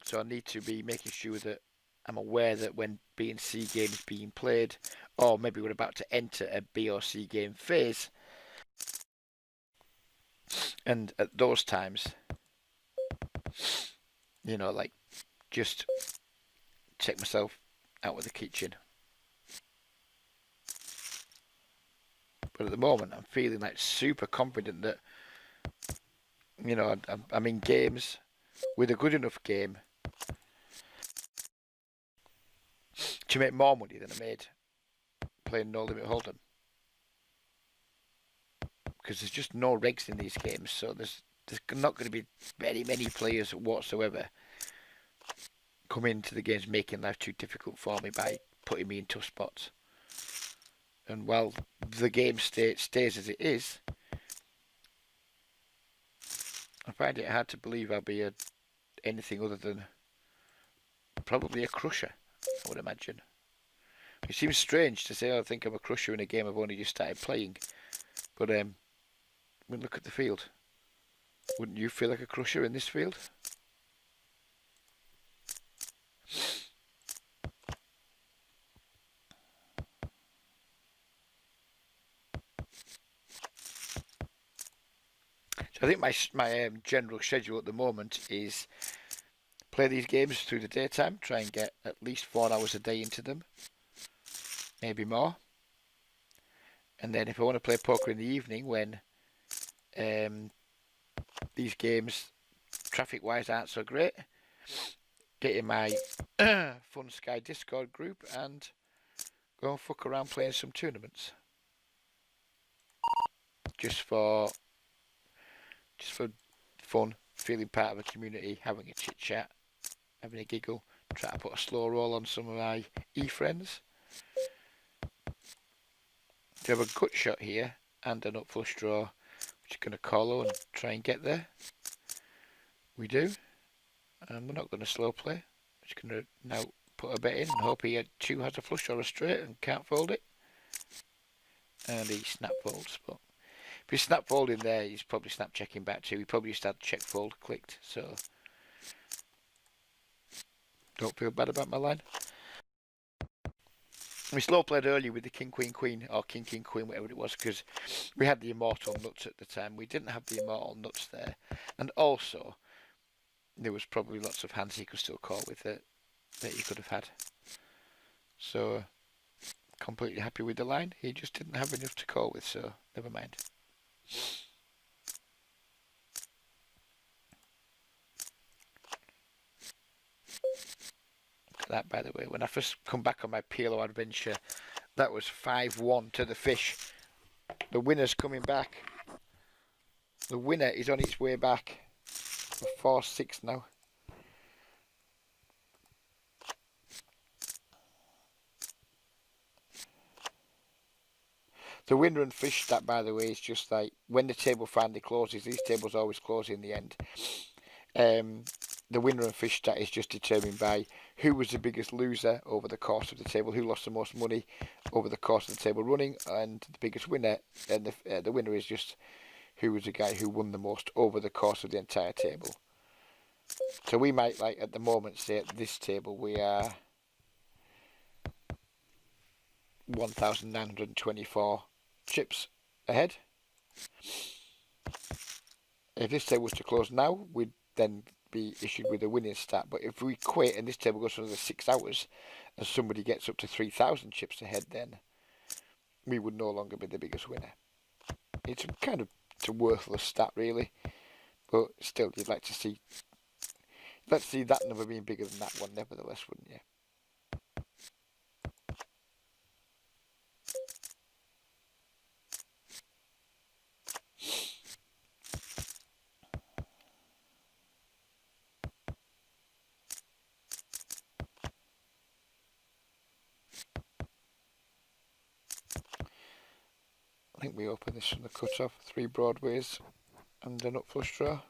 So I need to be making sure that I'm aware that when B and C game is being played, or maybe we're about to enter a B or C game phase, and at those times, like just take myself out of the kitchen. But at the moment, I'm feeling like super confident that I'm in games with a good enough game to make more money than I made playing No Limit Hold'em. Because there's just no regs in these games, so there's not going to be very many players whatsoever come into the games making life too difficult for me by putting me in tough spots. And while the game stays as it is, I find it hard to believe I'll be anything other than probably a crusher, I would imagine. It seems strange to say I think I'm a crusher in a game I've only just started playing, but when look at the field, wouldn't you feel like a crusher in this field? So I think my general schedule at the moment is play these games through the daytime, try and get at least 4 hours a day into them, maybe more. And then if I want to play poker in the evening when these games traffic-wise aren't so great, get in my Fun Sky Discord group and go and fuck around playing some tournaments. Just for fun, feeling part of a community, having a chit chat, having a giggle, try to put a slow roll on some of my e-friends. Do you have a gut shot here and an up flush draw, which you're going to call and try and get there? We do. And we're not going to slow play. We're just going to now put a bet in and hope he two has a flush or a straight and can't fold it. And he snap folds. But if he's snap folding there, he's probably snap checking back too. He probably just had check fold clicked. So don't feel bad about my line. We slow played earlier with the king, queen, queen, or king, king, queen, whatever it was, because we had the immortal nuts at the time. We didn't have the immortal nuts there. And also, there was probably lots of hands he could still call with that he could have had. So, completely happy with the line. He just didn't have enough to call with, so never mind. That, by the way, when I first come back on my PLO adventure, that was 5-1 to the fish. The winner's coming back. The winner is on its way back. We're 4-6 now. The winner and fish stat, by the way, is just like when the table finally closes. These tables always close in the end. The winner and fish stat is just determined by who was the biggest loser over the course of the table, who lost the most money over the course of the table running, and the biggest winner. And the winner is just who was the guy who won the most over the course of the entire table. So we might, like at the moment, say at this table we are 1,924 chips ahead. If this table was to close now, we'd then be issued with a winning stat. But if we quit and this table goes for another 6 hours and somebody gets up to 3,000 chips ahead, then we would no longer be the biggest winner. It's kind of a worthless stat, really, but still, you'd like to see that number being bigger than that one, nevertheless, wouldn't you? I think we open this from the cut-off, 3 broadways and an up flush draw.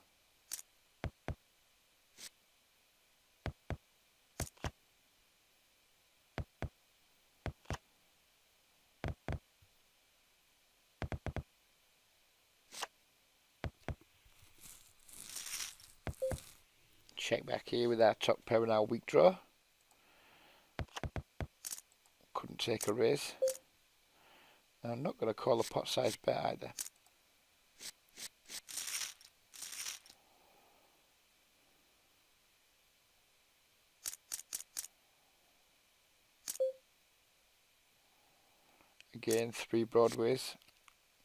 Check back here with our top pair and our weak draw. Couldn't take a raise. I'm not going to call a pot size bet either. Again, 3 broadways.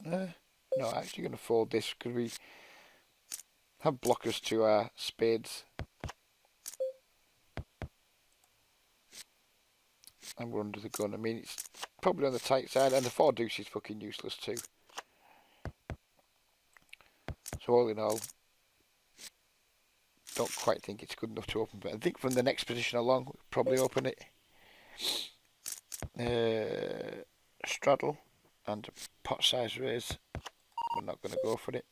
No, actually going to fold this because we have blockers to our spades. And we're under the gun. I mean, it's probably on the tight side, and the 4 deuce is fucking useless too. So all in all, don't quite think it's good enough to open, but I think from the next position along, we'll probably open it. Straddle and pot size raise. We're not going to go for it.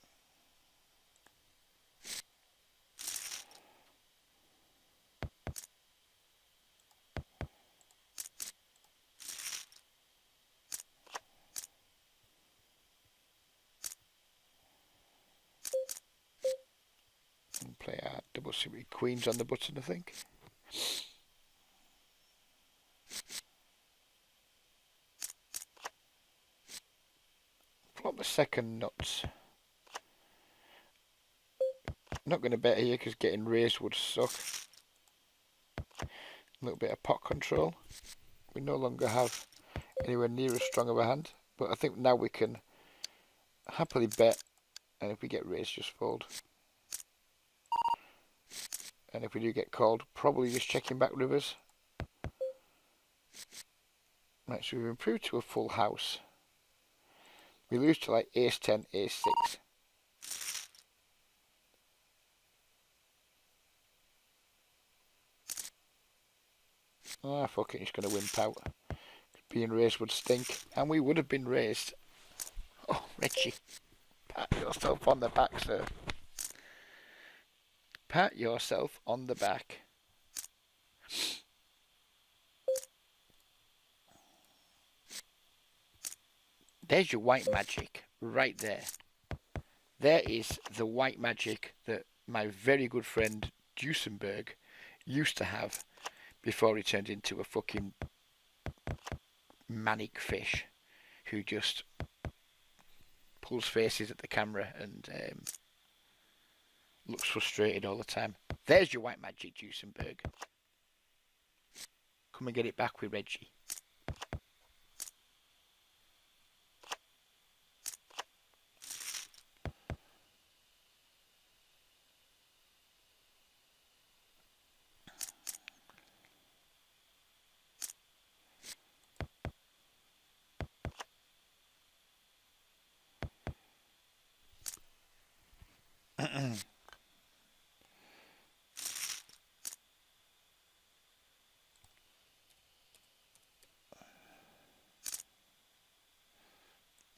And play our double suited queens on the button, I think. Flop the second nuts. Not going to bet here because getting raised would suck. A little bit of pot control. We no longer have anywhere near as strong of a hand, but I think now we can happily bet, and if we get raised, just fold. And if we do get called, probably just checking back rivers. Right, so we've improved to a full house. We lose to like ace 10, ace 6. Ah, fuck it, he's going to wimp out. Being raised would stink, and we would have been raised. Oh, Richie, pat yourself on the back, sir. Pat yourself on the back. There's your white magic, right there. There is the white magic that my very good friend Duesenberg used to have before he turned into a fucking manic fish who just pulls faces at the camera and looks frustrated all the time. There's your white magic, Duesenberg. Come and get it back with Reggie.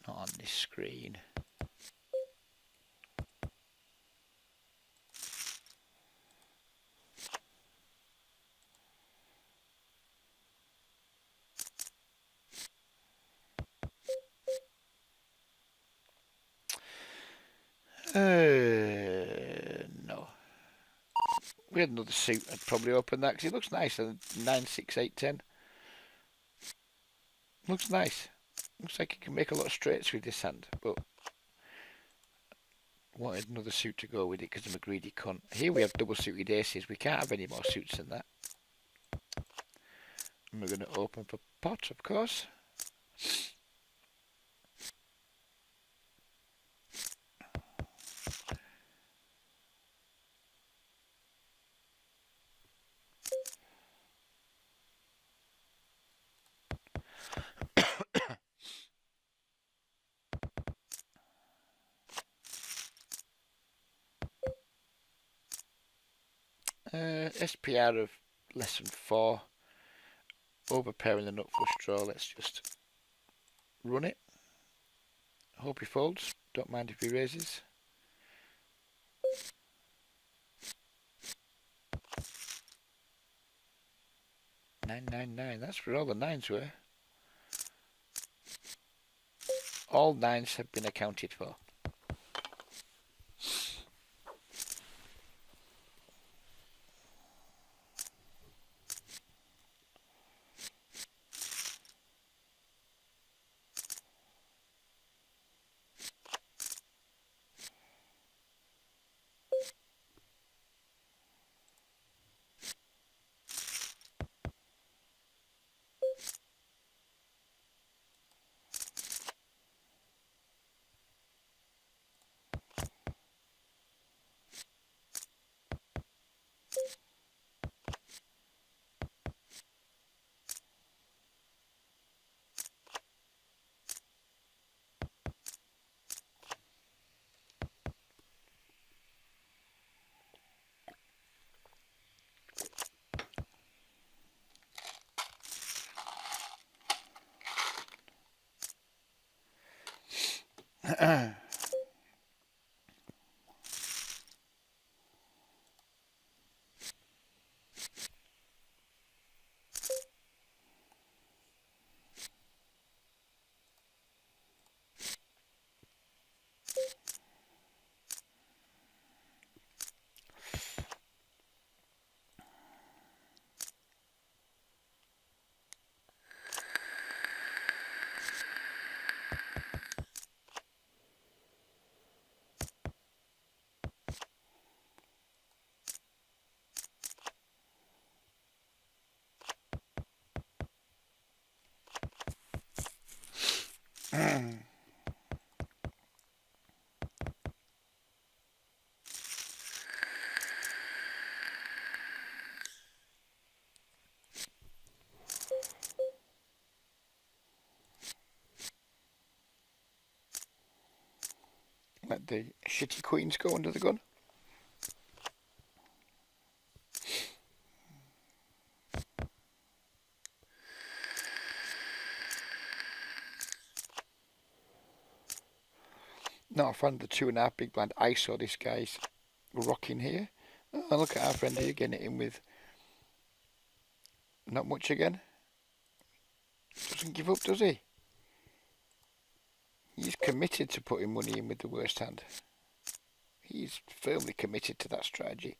Not on this screen. No. We had another suit. I'd probably open that because it looks nice. 9, 6, 8, 10. Looks nice. Looks like you can make a lot of straights with this hand, but wanted another suit to go with it because I'm a greedy cunt. Here we have double suited aces. We can't have any more suits than that. And we're going to open for pot, of course. SPR of less than 4. Overpairing the nut flush draw. Let's just run it. Hope he folds. Don't mind if he raises. Nine, 9, 9. That's where all the 9s were. All 9s have been accounted for. Let the shitty queens go under the gun. Not a fan of the 2.5 big blind. I saw this guy's rocking here. Oh, look at our friend here getting it in with not much again. Doesn't give up, does he? He's committed to putting money in with the worst hand. He's firmly committed to that strategy.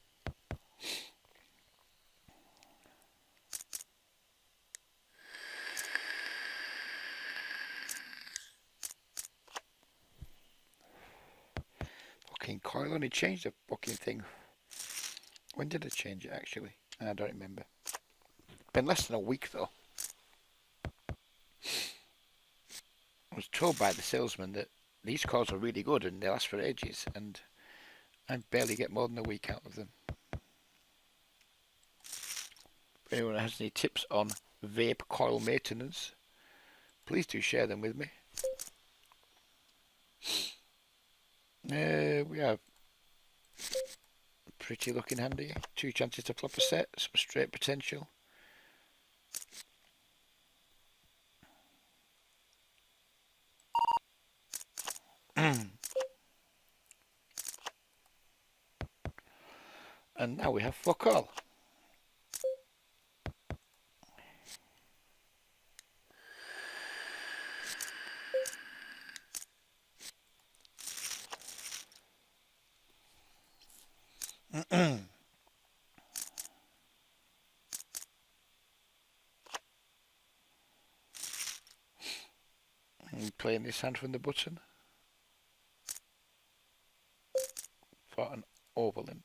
Fucking coil only changed the fucking thing. When did it change it actually? I don't remember. Been less than a week though. I was told by the salesman that these coils are really good and they last for ages, and I barely get more than a week out of them. If anyone has any tips on vape coil maintenance, please do share them with me. We have a pretty looking hand here. 2 chances to flop a set, some straight potential. And now we have fuck all. And playing this hand from the button for an overlimp.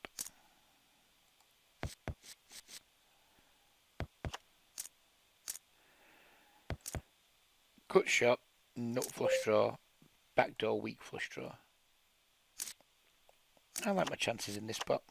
Cut shot, nut flush draw, backdoor weak flush draw. I like my chances in this spot.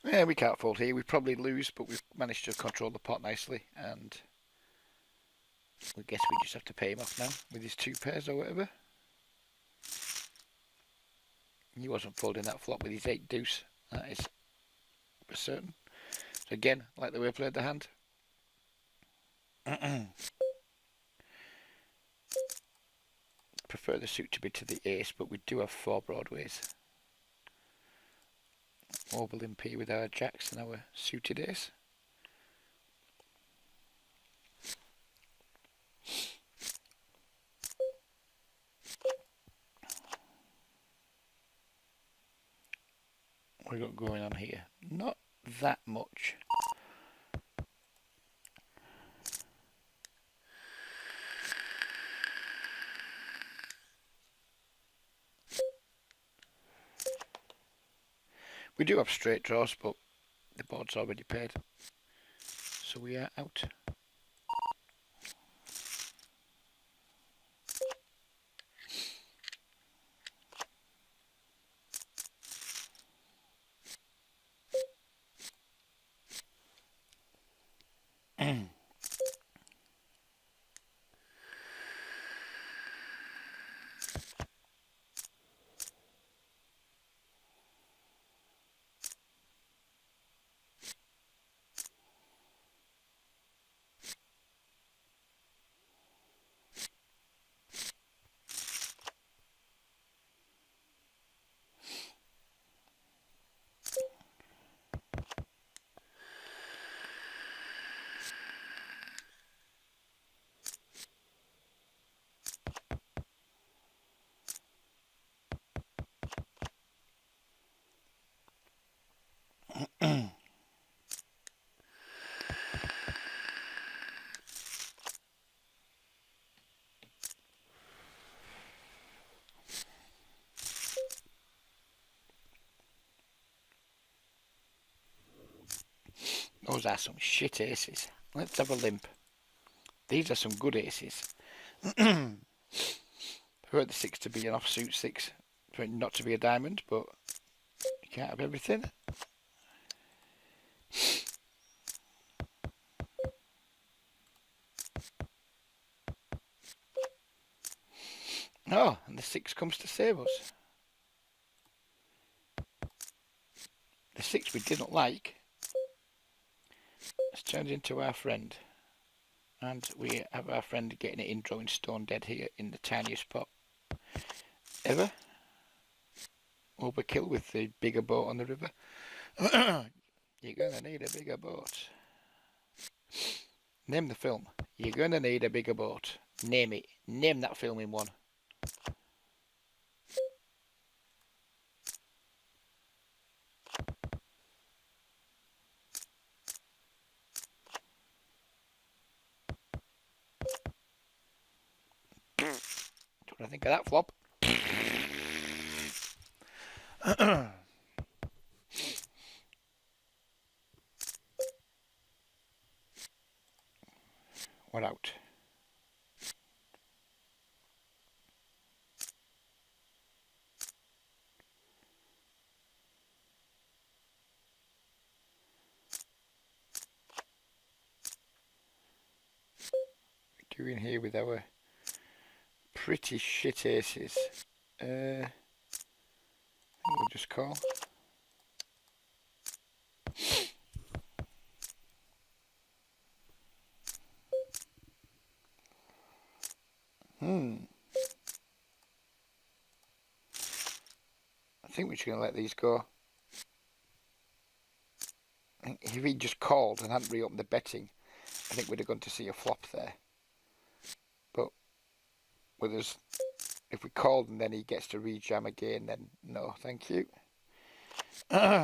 Yeah, we can't fold here. We probably lose, but we've managed to control the pot nicely, and I guess we just have to pay him off now with his 2 pairs or whatever. He wasn't folding that flop with his 8 deuce. That is for certain. So again, like the way I played the hand. Prefer the suit to be to the ace, but we do have 4 broadways. Overlimp here with our jacks and our suited ace. What we got going on here? Not that much. We do have straight draws, but the board's already paid, so we are out. Those are some shit aces. Let's have a limp. These are some good aces. I heard the 6 to be an offsuit 6, for it not to be a diamond, but you can't have everything. Oh, and the 6 comes to save us. The 6 we didn't like has turned into our friend. And we have our friend getting it in, drawing stone dead here in the tiniest pot ever. Overkill with the bigger boat on the river. You're gonna need a bigger boat. Name the film. You're gonna need a bigger boat. Name it. Name that film in one. What do I think of that flop? What out? Doing here with our pretty shit aces. We'll just call. I think we're just going to let these go. If he just called and hadn't reopened the betting, I think we'd have gone to see a flop there. But with us, if we called and then he gets to rejam again, then no, thank you. I'm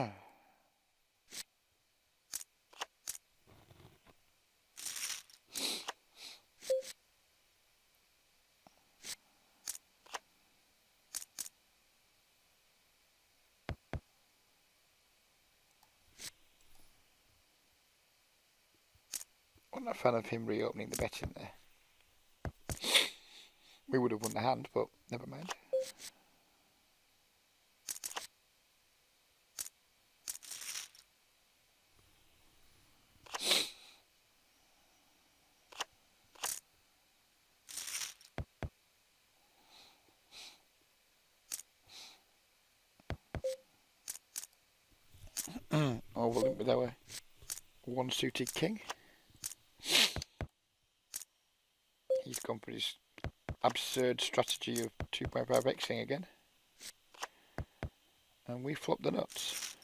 not a fan of him reopening the betting there. We would have won the hand, but never mind. Overlimp with our one-suited king. He's gone for his absurd strategy of 2.5xing again. And we flop the nuts.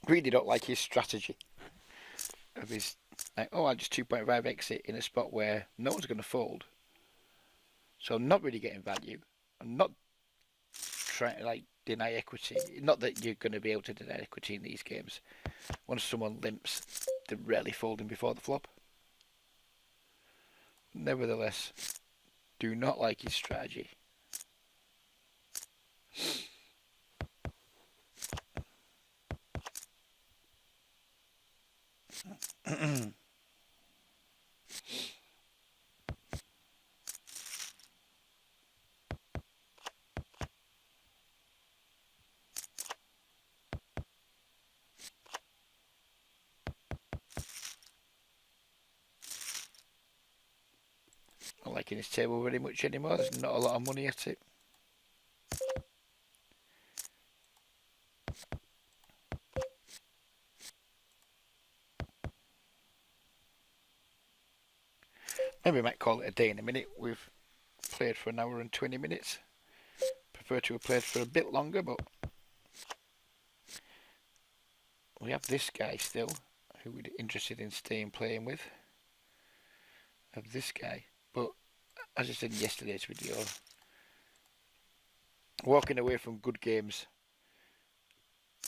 Really don't like his strategy of his, like, oh, I'll just 2.5 exit in a spot where no one's going to fold. So I'm not really getting value. I'm not trying to like deny equity. Not that you're going to be able to deny equity in these games. Once someone limps, they're rarely folding before the flop. Nevertheless, do not like his strategy. Not liking his table very much anymore. There's not a lot of money at it. Maybe we might call it a day in a minute. We've played for an hour and 20 minutes. Prefer to have played for a bit longer, but we have this guy still, who we're interested in staying playing with. Have this guy, but as I said in yesterday's video, walking away from good games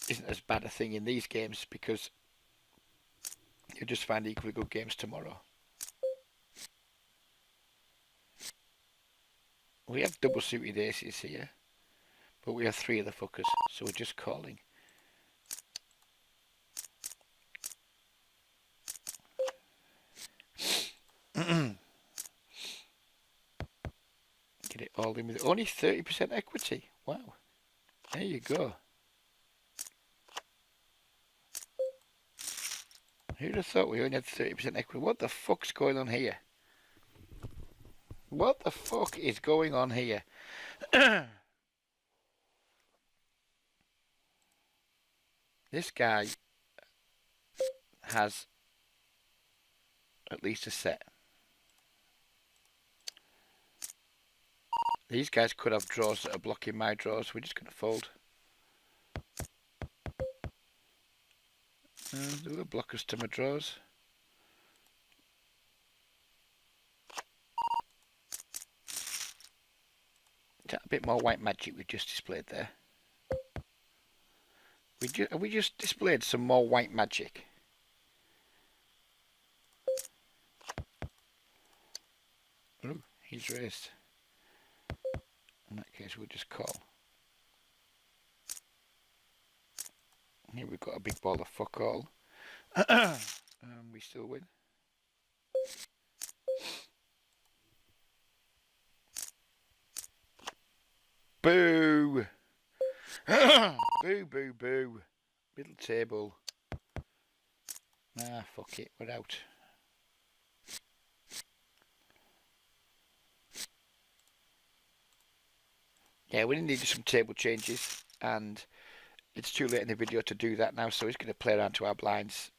isn't as bad a thing in these games because You'll just find equally good games tomorrow. We have double suited aces here, but we have 3 of the fuckers, so we're just calling. Get it all in with only 30% equity. Wow. There you go. Who'd have thought we only had 30% equity? What the fuck's going on here? What the fuck is going on here? This guy has at least a set. These guys could have draws that are blocking my draws. We're just going to fold. There were blockers to my draws. Is that a bit more white magic we just displayed there? We just displayed some more white magic. Ooh, he's raised. In that case, we'll just call. Here we've got a big ball of fuck all. We still win. Boo! Boo, boo, boo. Middle table. Ah, fuck it, we're out. Yeah, we needed some table changes, and it's too late in the video to do that now, so he's going to play around to our blinds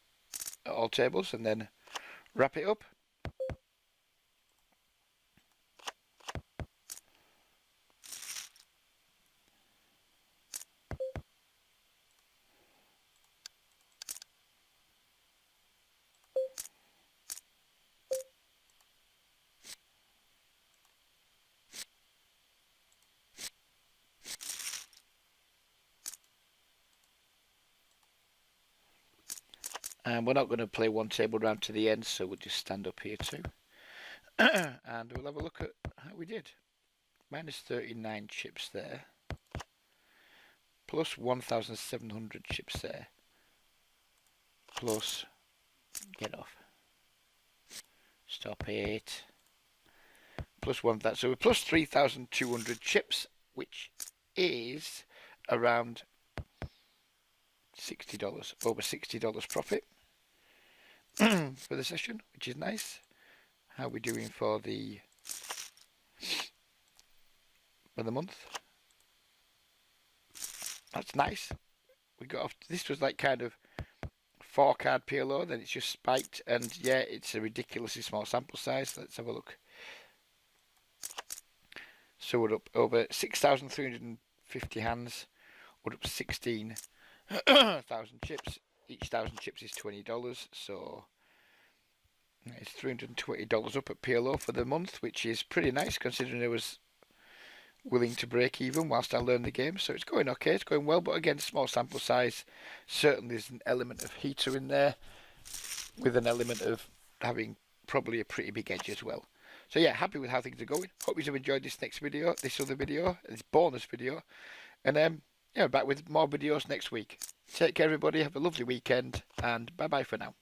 at all tables and then wrap it up. And we're not going to play one table round to the end, so we'll just stand up here too. And we'll have a look at how we did. Minus 39 chips there. Plus 1,700 chips there. Plus, get off. Stop it. Plus 1,000. So we're plus 3,200 chips, which is around $60, over $60 profit for the session, which is nice. How are we doing for the month? That's nice. We got off. This was like kind of 4-card PLO, then it's just spiked, and yeah, it's a ridiculously small sample size. Let's have a look. So we're up over 6,350 hands. We're up 16,000 chips. Each 1,000 chips is $20, so it's $320 up at PLO for the month, which is pretty nice considering I was willing to break even whilst I learn the game. So it's going okay, it's going well, but again, small sample size. Certainly there's an element of heater in there, with an element of having probably a pretty big edge as well. So yeah, happy with how things are going. Hope you have enjoyed this next video, this other video, this bonus video, and yeah, back with more videos next week. Take care everybody, have a lovely weekend, and bye bye for now.